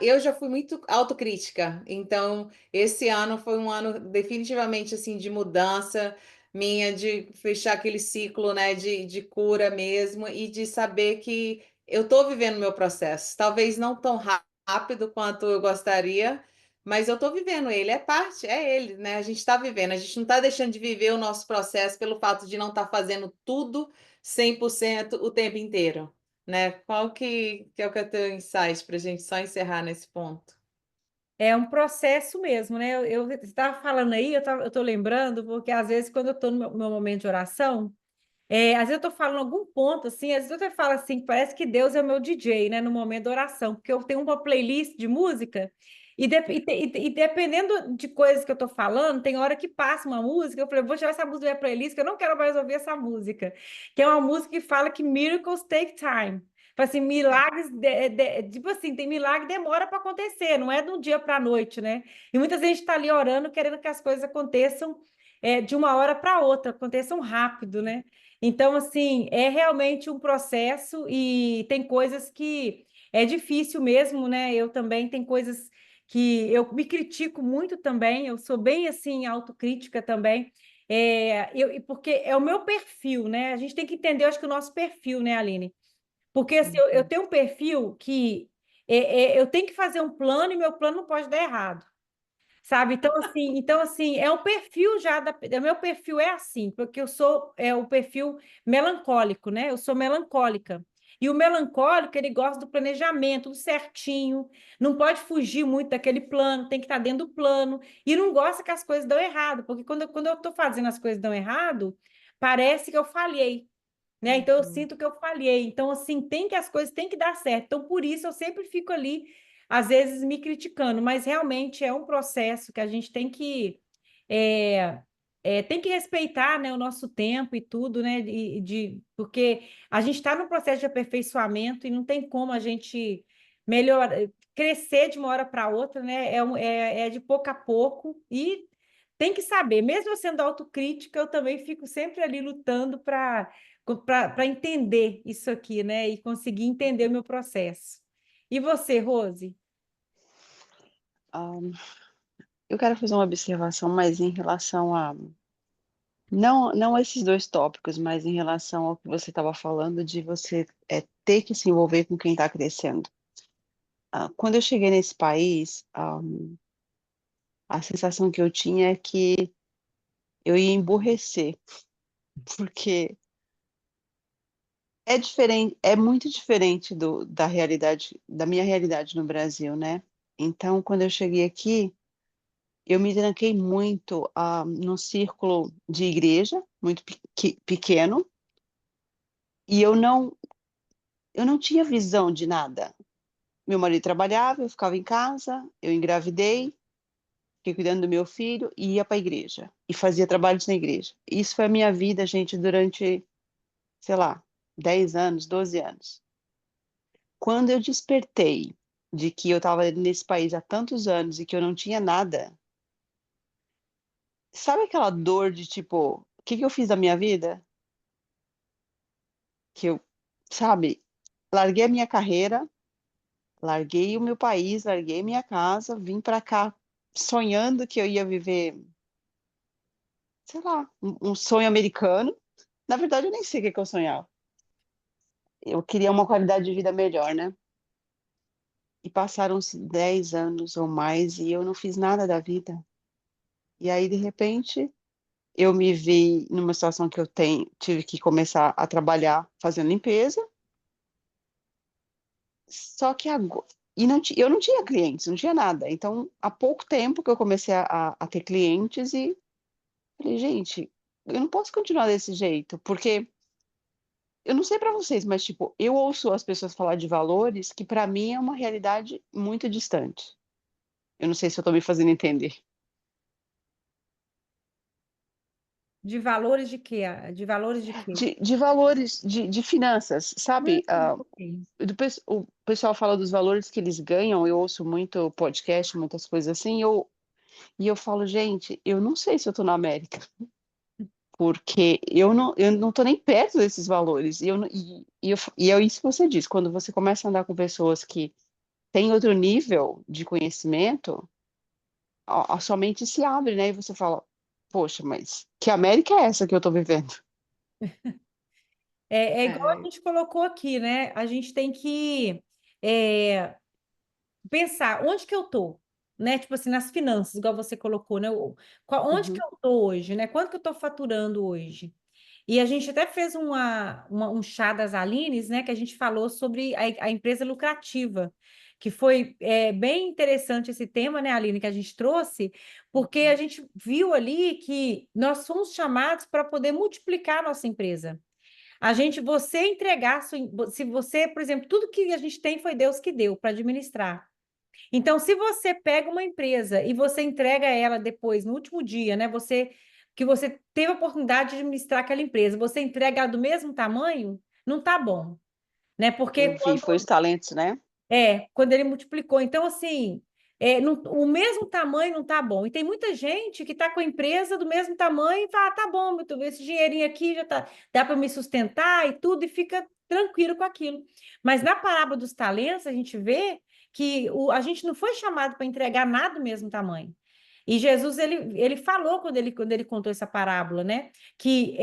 eu já fui muito autocrítica, então esse ano foi um ano definitivamente assim de mudança minha, de fechar aquele ciclo, né, de cura mesmo e de saber que eu estou vivendo meu processo. Talvez não tão rápido quanto eu gostaria, mas eu estou vivendo ele, é parte, é ele, né? A gente está vivendo, a gente não está deixando de viver o nosso processo pelo fato de não estar fazendo tudo 100% o tempo inteiro, né? Qual que é o que é o teu insight para a gente só encerrar nesse ponto? É um processo mesmo, né? Você estava falando aí, eu estou lembrando, porque às vezes, quando eu estou no meu momento de oração, às vezes eu estou falando algum ponto, assim, às vezes eu até falo assim, parece que Deus é o meu DJ, né, no momento da oração, porque eu tenho uma playlist de música, e dependendo de coisas que eu estou falando, tem hora que passa uma música, eu falei, vou tirar essa música da minha playlist, que eu não quero mais ouvir essa música, que é uma música que fala que miracles take time. Tipo assim, milagres, tipo assim, tem milagre que demora para acontecer, não é de um dia para a noite, né? E muitas vezes a gente está ali orando, querendo que as coisas aconteçam de uma hora para outra, aconteçam rápido, né? Então, assim, é realmente um processo e tem coisas que é difícil mesmo, né? Eu também tem coisas que eu me critico muito também, eu sou bem assim autocrítica também. Porque é o meu perfil, né? A gente tem que entender, eu acho que o nosso perfil, né, Aline? Porque assim, eu Uhum. tenho um perfil que eu tenho que fazer um plano e meu plano não pode dar errado. Sabe? Então assim, é o perfil já o meu perfil é assim, porque eu sou o perfil melancólico, né? Eu sou melancólica. E o melancólico, ele gosta do planejamento, do certinho, não pode fugir muito daquele plano, tem que estar dentro do plano, e não gosta que as coisas dão errado, porque quando eu estou fazendo as coisas dão errado, parece que eu falhei, né? Então eu Uhum. sinto que eu falhei. Então assim, tem que as coisas têm que dar certo. Então por isso eu sempre fico ali às vezes me criticando, mas realmente é um processo que a gente é, tem que respeitar, né, o nosso tempo e tudo, né? Porque a gente está num processo de aperfeiçoamento e não tem como a gente melhor crescer de uma hora para outra, né? É de pouco a pouco e tem que saber, mesmo eu sendo autocrítica, eu também fico sempre ali lutando para entender isso aqui, né? E conseguir entender o meu processo. E você, Rose? Ah, eu quero fazer uma observação mais em relação a, não esses dois tópicos, mas em relação ao que você estava falando de você ter que se envolver com quem está crescendo. Quando eu cheguei nesse país, a sensação que eu tinha é que eu ia emburrecer, porque é diferente, é muito diferente da realidade, da minha realidade no Brasil, né. Então, quando eu cheguei aqui, eu me tranquei muito, num círculo de igreja, muito pequeno, e eu não tinha visão de nada. Meu marido trabalhava, eu ficava em casa, eu engravidei, fiquei cuidando do meu filho e ia para a igreja, e fazia trabalhos na igreja. Isso foi a minha vida, gente, durante, sei lá, 10 anos, 12 anos. Quando eu despertei de que eu estava nesse país há tantos anos e que eu não tinha nada, sabe aquela dor de tipo: "O que que eu fiz da minha vida?" Que eu, sabe, larguei a minha carreira, larguei o meu país, larguei minha casa, vim para cá sonhando que eu ia viver, sei lá, um sonho americano. Na verdade eu nem sei o que que eu sonhava. Eu queria uma qualidade de vida melhor, né. E passaram-se 10 anos ou mais e eu não fiz nada da vida. E aí, de repente, eu me vi numa situação que eu tive que começar a trabalhar fazendo limpeza, só que ago e não ti eu não tinha clientes, não tinha nada. Então, há pouco tempo que eu comecei a ter clientes e falei: "Gente, eu não posso continuar desse jeito", porque eu não sei pra vocês, mas, tipo, eu ouço as pessoas falar de valores que pra mim é uma realidade muito distante. Eu não sei se eu tô me fazendo entender. De valores de quê? De valores de quê? De valores de finanças, sabe, Ok. o pessoal fala dos valores que eles ganham, eu ouço muito podcast, muitas coisas assim, e eu falo: "Gente, eu não sei se eu tô na América, porque eu não tô nem perto desses valores", e eu não e é isso que você disse, quando você começa a andar com pessoas que têm outro nível de conhecimento, a sua mente se abre, né, e você fala: "Poxa, mas que América é essa que eu tô vivendo?" É igual a É, gente colocou aqui, né? A gente tem que é, pensar onde que eu tô, né? Tipo assim, nas finanças, igual você colocou, né? Onde que Uhum. eu tô hoje, né? Quanto que eu tô faturando hoje? E a gente até fez um chá das Alines, né? Que a gente falou sobre a empresa lucrativa, que foi bem interessante esse tema, né, Aline, que a gente trouxe, porque a gente viu ali que nós fomos chamados para poder multiplicar a nossa empresa. Você entregar, se você, por exemplo, tudo que a gente tem foi Deus que deu para administrar. Então, se você pega uma empresa e você entrega ela depois, no último dia, né? Que você teve a oportunidade de administrar aquela empresa, você entrega ela do mesmo tamanho, não tá bom, né? Eu Porque vi, foi os talentos, né? quando ele multiplicou. Então, assim, o mesmo tamanho não tá bom. E tem muita gente que está com a empresa do mesmo tamanho e fala, tá bom, esse dinheirinho aqui já tá, dá para me sustentar e tudo, e fica tranquilo com aquilo. Mas na parábola dos talentos, a gente vê que a gente não foi chamado para entregar nada do mesmo tamanho. E Jesus, ele falou quando ele contou essa parábola, né? Que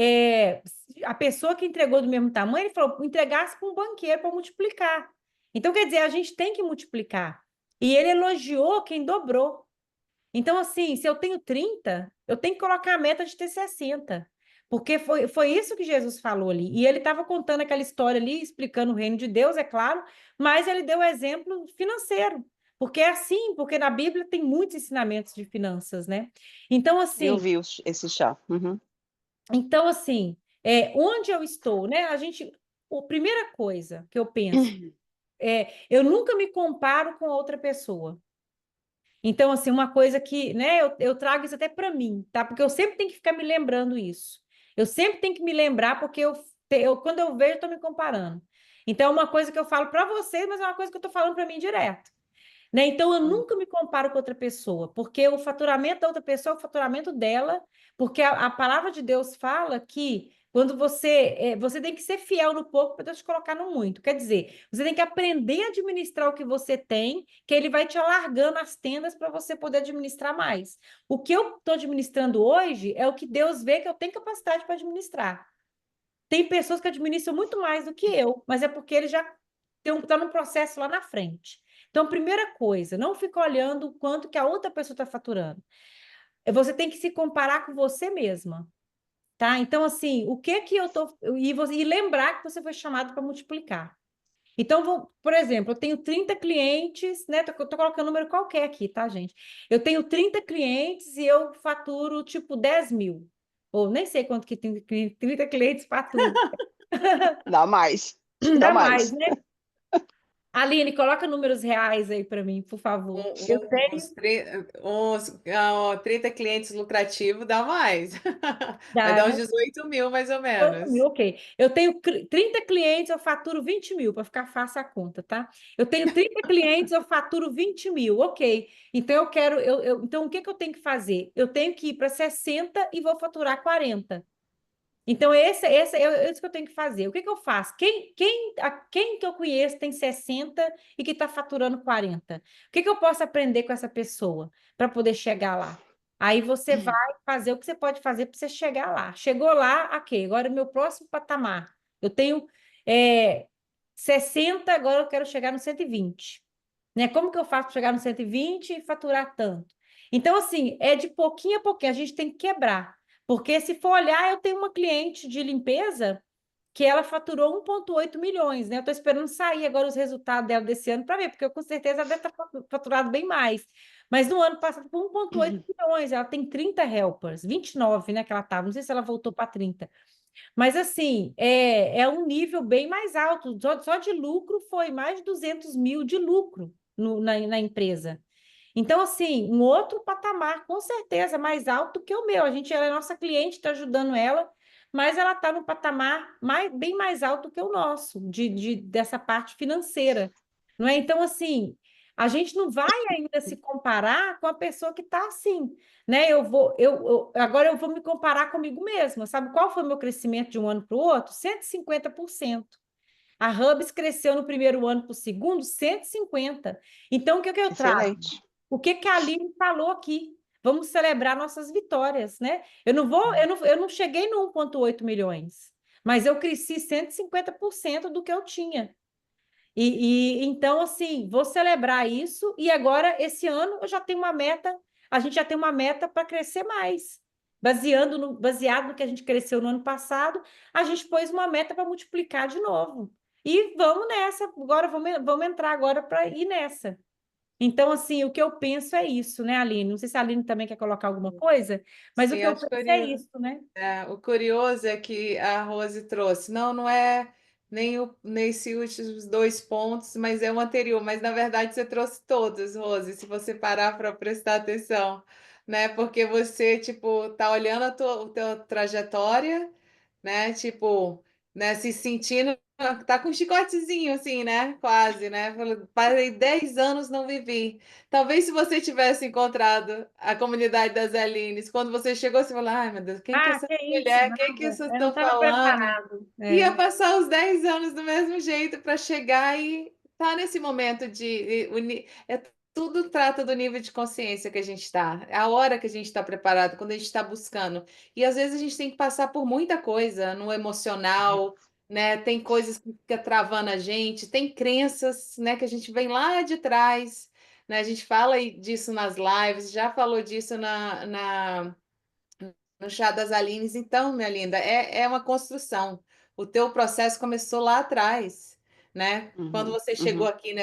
a pessoa que entregou do mesmo tamanho, ele falou, entregasse para um banqueiro para multiplicar. Então, quer dizer, a gente tem que multiplicar. E ele elogiou quem dobrou. Então, assim, se eu tenho 30, eu tenho que colocar a meta de ter 60. Porque foi isso que Jesus falou ali. E ele estava contando aquela história ali, explicando o reino de Deus, é claro, mas ele deu exemplo financeiro. Porque é assim, porque na Bíblia tem muitos ensinamentos de finanças, né? Então, Eu assim, vi esse chá. Uhum. então, assim, onde eu estou, né? A primeira coisa que eu penso eu nunca me comparo com outra pessoa. Então, assim, uma coisa que, né, eu trago isso até para mim, tá? Porque eu sempre tenho que ficar me lembrando isso. Eu sempre tenho que me lembrar, porque quando eu vejo, eu estou me comparando. Então, é uma coisa que eu falo para vocês, mas é uma coisa que eu estou falando para mim direto. Né? Então, eu Hum. nunca me comparo com outra pessoa, porque o faturamento da outra pessoa é o faturamento dela, porque a palavra de Deus fala que quando você tem que ser fiel no pouco para Deus te colocar no muito. Quer dizer, você tem que aprender a administrar o que você tem, que ele vai te alargando as tendas para você poder administrar mais. O que eu estou administrando hoje é o que Deus vê que eu tenho capacidade para administrar. Tem pessoas que administram muito mais do que eu, mas é porque ele já está num processo lá na frente. Então, primeira coisa, não fica olhando o quanto que a outra pessoa está faturando. Você tem que se comparar com você mesma, tá? Então, assim, o que que eu tô... E lembrar que você foi chamado para multiplicar. Então, por exemplo, eu tenho 30 clientes, né? Tô colocando um número qualquer aqui, tá, gente? Eu tenho 30 clientes e eu faturo, tipo, 10 mil. Ou nem sei quanto que tem 30 clientes faturo. Dá mais. Acho que dá Dá mais, mais. né? Aline, coloca números reais aí para mim, por favor. Eu tenho, Uns 30 clientes lucrativos dá mais. Vai dá, dar uns né? 18 mil, mais ou 8 mil, menos. ok. Eu tenho 30 clientes, eu faturo 20 mil, para ficar fácil a conta, tá? Eu tenho 30 clientes, eu faturo 20 mil, ok. Então, então, o que que eu tenho que fazer? Eu tenho que ir para 60 e vou faturar 40. Então, esse é isso que eu tenho que fazer. O que que eu faço? Quem que eu conheço tem 60 e que está faturando 40? O que que eu posso aprender com essa pessoa para poder chegar lá? Aí você vai fazer o que você pode fazer para você chegar lá. Chegou lá, ok. Agora, o meu próximo patamar. Eu tenho é, 60, agora eu quero chegar no 120. Né? Como que eu faço para chegar no 120 e faturar tanto? Então, assim, é de pouquinho a pouquinho. A gente tem que quebrar. Porque se for olhar, eu tenho uma cliente de limpeza que ela faturou 1,8 milhões, né? Eu estou esperando sair agora os resultados dela desse ano para ver, porque eu com certeza ela deve estar faturado bem mais. Mas no ano passado, foi 1,8 milhões, ela tem 30 helpers, 29, né, que ela estava, não sei se ela voltou para 30. Mas assim, é um nível bem mais alto, só de lucro foi mais de 200 mil de lucro na empresa. Então, assim, um outro patamar, com certeza, mais alto que o meu. Ela é nossa cliente, está ajudando ela, mas ela está no patamar bem mais alto que o nosso, dessa parte financeira. Não é? Então, assim, a gente não vai ainda se comparar com a pessoa que está assim, né? Agora eu vou me comparar comigo mesma. Sabe qual foi o meu crescimento de um ano para o outro? 150%. A Hubs cresceu no primeiro ano para o segundo, 150%. Então, o que que eu trago? Excelente. O que que a Aline falou aqui? Vamos celebrar nossas vitórias, né? Eu não cheguei no 1,8 milhões, mas eu cresci 150% do que eu tinha. Então, assim, vou celebrar isso, e agora, esse ano, eu já tenho uma meta, a gente já tem uma meta para crescer mais. Baseado no que a gente cresceu no ano passado, a gente pôs uma meta para multiplicar de novo. E vamos nessa, agora vamos entrar agora para ir nessa. Então, assim, o que eu penso é isso, né, Aline? Não sei se a Aline também quer colocar alguma coisa, mas o Sim, que eu acho penso é curioso. isso, né? O curioso é que a Rose trouxe. Não, não é nesse últimos dois pontos, mas é o anterior. Mas na verdade você trouxe todos, Rose, se você parar para prestar atenção, né? Porque você, tipo, tá olhando a tua trajetória, né? Tipo, né? Se sentindo, tá com um chicotezinho assim, né? Quase, né? Parei 10 anos não vivi. Talvez se você tivesse encontrado a comunidade das Alines, quando você chegou, você falou, ai meu Deus, quem que é Ah, essa que isso, mulher? Quem que nada. vocês Eu não estão estava falando? preparado. Ia É. passar os 10 anos do mesmo jeito para chegar e tá nesse momento é tudo trata do nível de consciência que a gente está, a hora que a gente está preparado, quando a gente está buscando. E às vezes a gente tem que passar por muita coisa no emocional, né? Tem coisas que fica travando a gente, tem crenças, né, que a gente vem lá de trás, né? A gente fala disso nas lives, já falou disso no chá das Alines. Então, minha linda, é uma construção. O teu processo começou lá atrás, né? Quando Uhum, você chegou uhum. aqui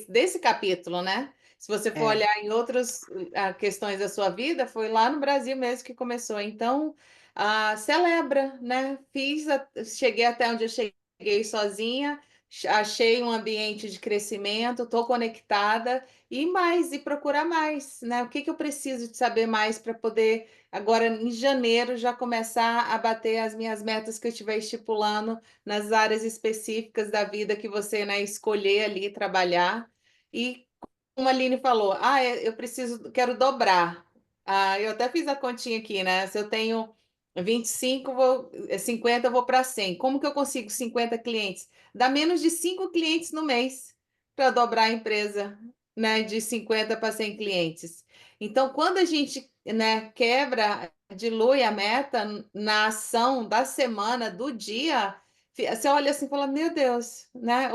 desse capítulo, né? Se você for É, olhar em outras questões da sua vida, foi lá no Brasil mesmo que começou. Então, celebra, né? Cheguei até onde eu cheguei sozinha, achei um ambiente de crescimento, estou conectada e procurar mais, né? O que que eu preciso de saber mais para poder agora, em janeiro, já começar a bater as minhas metas que eu estiver estipulando nas áreas específicas da vida que você, né, escolher ali trabalhar. E como a Aline falou, eu quero dobrar. Eu até fiz a continha aqui, né? Se eu tenho 25, 50, eu vou para 100. Como que eu consigo 50 clientes? Dá menos de 5 clientes no mês para dobrar a empresa, né, de 50 para 100 clientes. Então, quando a gente, né, quebra, dilui a meta na ação da semana, do dia, Você olha assim e fala, meu Deus, né?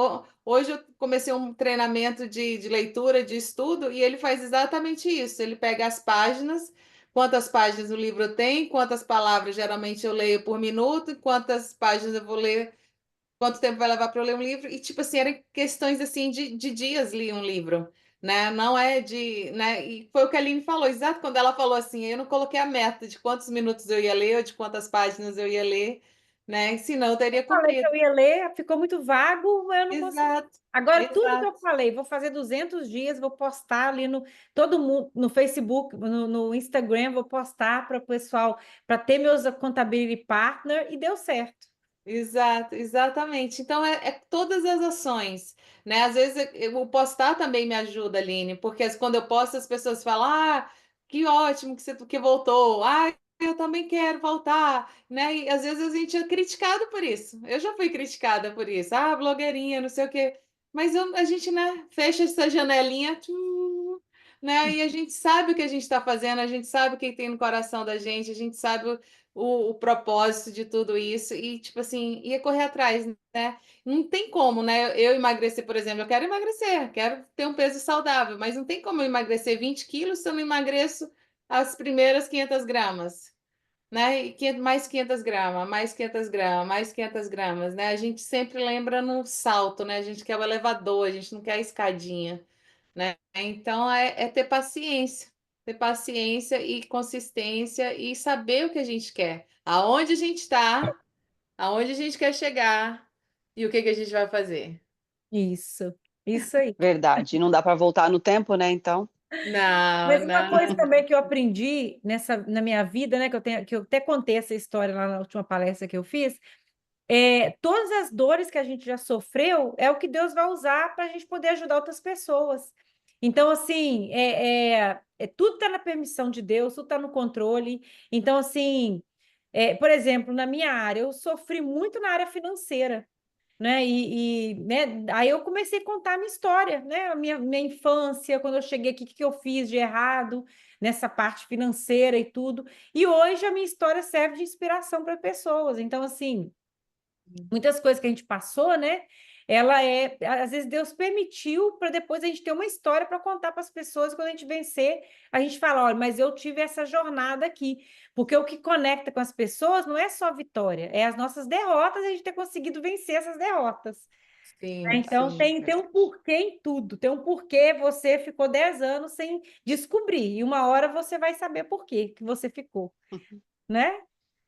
Hoje eu comecei um treinamento de leitura, de estudo, e ele faz exatamente isso. Ele pega as páginas, quantas páginas o livro tem, quantas palavras geralmente eu leio por minuto, quantas páginas eu vou ler, quanto tempo vai levar para eu ler um livro, e tipo assim, eram questões assim de dias li um livro, né? Não é de, né? E foi o que a Aline falou, exato quando ela falou assim, eu não coloquei a meta de quantos minutos eu ia ler ou de quantas páginas eu ia ler, né? Senão eu teria Falei que cumprido. eu ia ler, ficou muito vago, eu não consegui. Exato, Agora, tudo que eu exato. falei, vou fazer 200 dias, vou postar ali no todo mundo, no Facebook, no Instagram, vou postar para o pessoal, para ter meus accountability partner, e deu certo. Exato, exatamente. Então, é todas as ações, né? Às vezes o postar também me ajuda, Aline, porque quando eu posto, as pessoas falam: Ah, que ótimo que você que voltou. Ah, eu também quero voltar, né? E às vezes a gente é criticado por isso. Eu já fui criticada por isso. Ah, blogueirinha, não sei o quê. Mas a gente, né, fecha essa janelinha, né? E a gente sabe o que a gente está fazendo, a gente sabe o que tem no coração da gente, a gente sabe o propósito de tudo isso e, tipo assim, ia correr atrás, né? Não tem como, né? Eu emagrecer, por exemplo, eu quero emagrecer, quero ter um peso saudável, mas não tem como eu emagrecer 20 quilos se eu não emagreço as primeiras 500 gramas, né? E mais 500 gramas, mais 500 gramas, mais 500 gramas, né? A gente sempre lembra no salto, né? A gente quer o elevador, a gente não quer a escadinha, né? Então é ter paciência e consistência e saber o que a gente quer, aonde a gente está, aonde a gente quer chegar e o que que a gente vai fazer. Isso aí. Verdade. E não dá para voltar no tempo, né? Então, Não, Mas uma coisa não. também que eu aprendi na minha vida, né, que eu até contei essa história lá na última palestra que eu fiz, todas as dores que a gente já sofreu é o que Deus vai usar para a gente poder ajudar outras pessoas. Então, assim, tudo está na permissão de Deus, tudo está no controle. Então, assim, por exemplo, na minha área, eu sofri muito na área financeira, né? Né? Aí eu comecei a contar a minha história, né? A minha infância, quando eu cheguei aqui, o que que eu fiz de errado nessa parte financeira e tudo. E hoje a minha história serve de inspiração para pessoas. Então, assim, muitas coisas que a gente passou, né? Às vezes Deus permitiu para depois a gente ter uma história para contar para as pessoas. Quando a gente vencer, a gente fala: olha, mas eu tive essa jornada aqui. Porque o que conecta com as pessoas não é só a vitória, é as nossas derrotas e a gente ter conseguido vencer essas derrotas. Né? Sim, Então, sim. tem um porquê em tudo. Tem um porquê você ficou 10 anos sem descobrir. E uma hora você vai saber por quê que você ficou, né?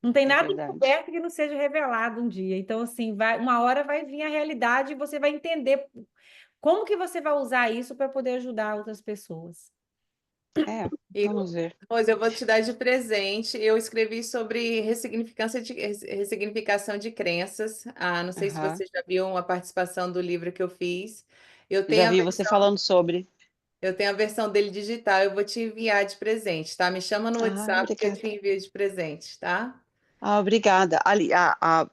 Não tem é nada verdade. encoberto que não seja revelado um dia. Então, assim, uma hora vai vir a realidade e você vai entender como que você vai usar isso para poder ajudar outras pessoas. É, E, vamos ver. Rose, eu vou te dar de presente. Eu escrevi sobre ressignificação de crenças. Ah, não sei se Aham. você já viu uma participação do livro que eu fiz. Eu Já tenho a vi você versão, falando sobre. eu tenho a versão dele digital. Eu vou te enviar de presente, tá? Me chama no Ah, WhatsApp que eu te obrigada. envio de presente, tá? Ah, obrigada. Ali,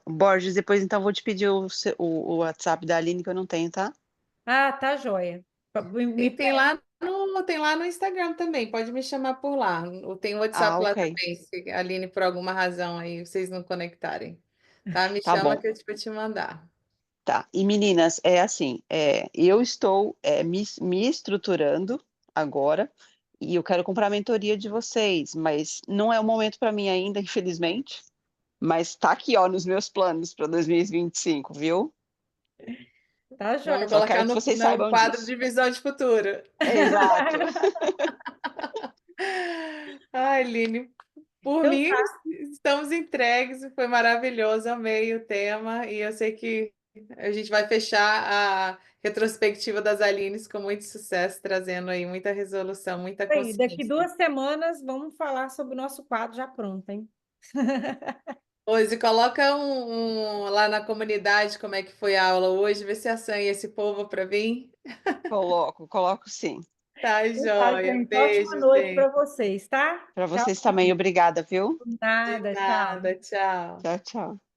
Borges, depois então vou te pedir o WhatsApp da Aline que eu não tenho, tá? Ah, tá joia. E Me tem lá no Instagram também. Pode me chamar por lá. Tem o Ah, WhatsApp lá ok. também, se a Aline por alguma razão aí vocês não conectarem. Tá? Me Tá chama bom. que eu vou te mandar. Tá. E meninas, é assim, eu estou me estruturando agora e eu quero comprar a mentoria de vocês, mas não é o momento para mim ainda, infelizmente. Mas tá aqui, ó, nos meus planos para 2025, viu? Tá joia. Vamos Só colocar quero que vocês no saibam quadro disso. de visão de futuro. Exato. Ai, Aline, por Então, mim, estamos entregues. Foi maravilhoso, amei o tema. E eu sei que a gente vai fechar a retrospectiva das Alines com muito sucesso, trazendo aí muita resolução, muita aí, daqui consciência. 2 semanas vamos falar sobre o nosso quadro já pronto, hein? Hoje, coloca lá na comunidade como é que foi a aula hoje, vê se assanha esse povo para vir. Coloco sim. Tá, Tá, joia. gente. Ótima Beijo, noite para gente. vocês, tá? Para Tchau, vocês também, obrigada, viu? De nada, tchau. nada, tchau. Tchau, tchau.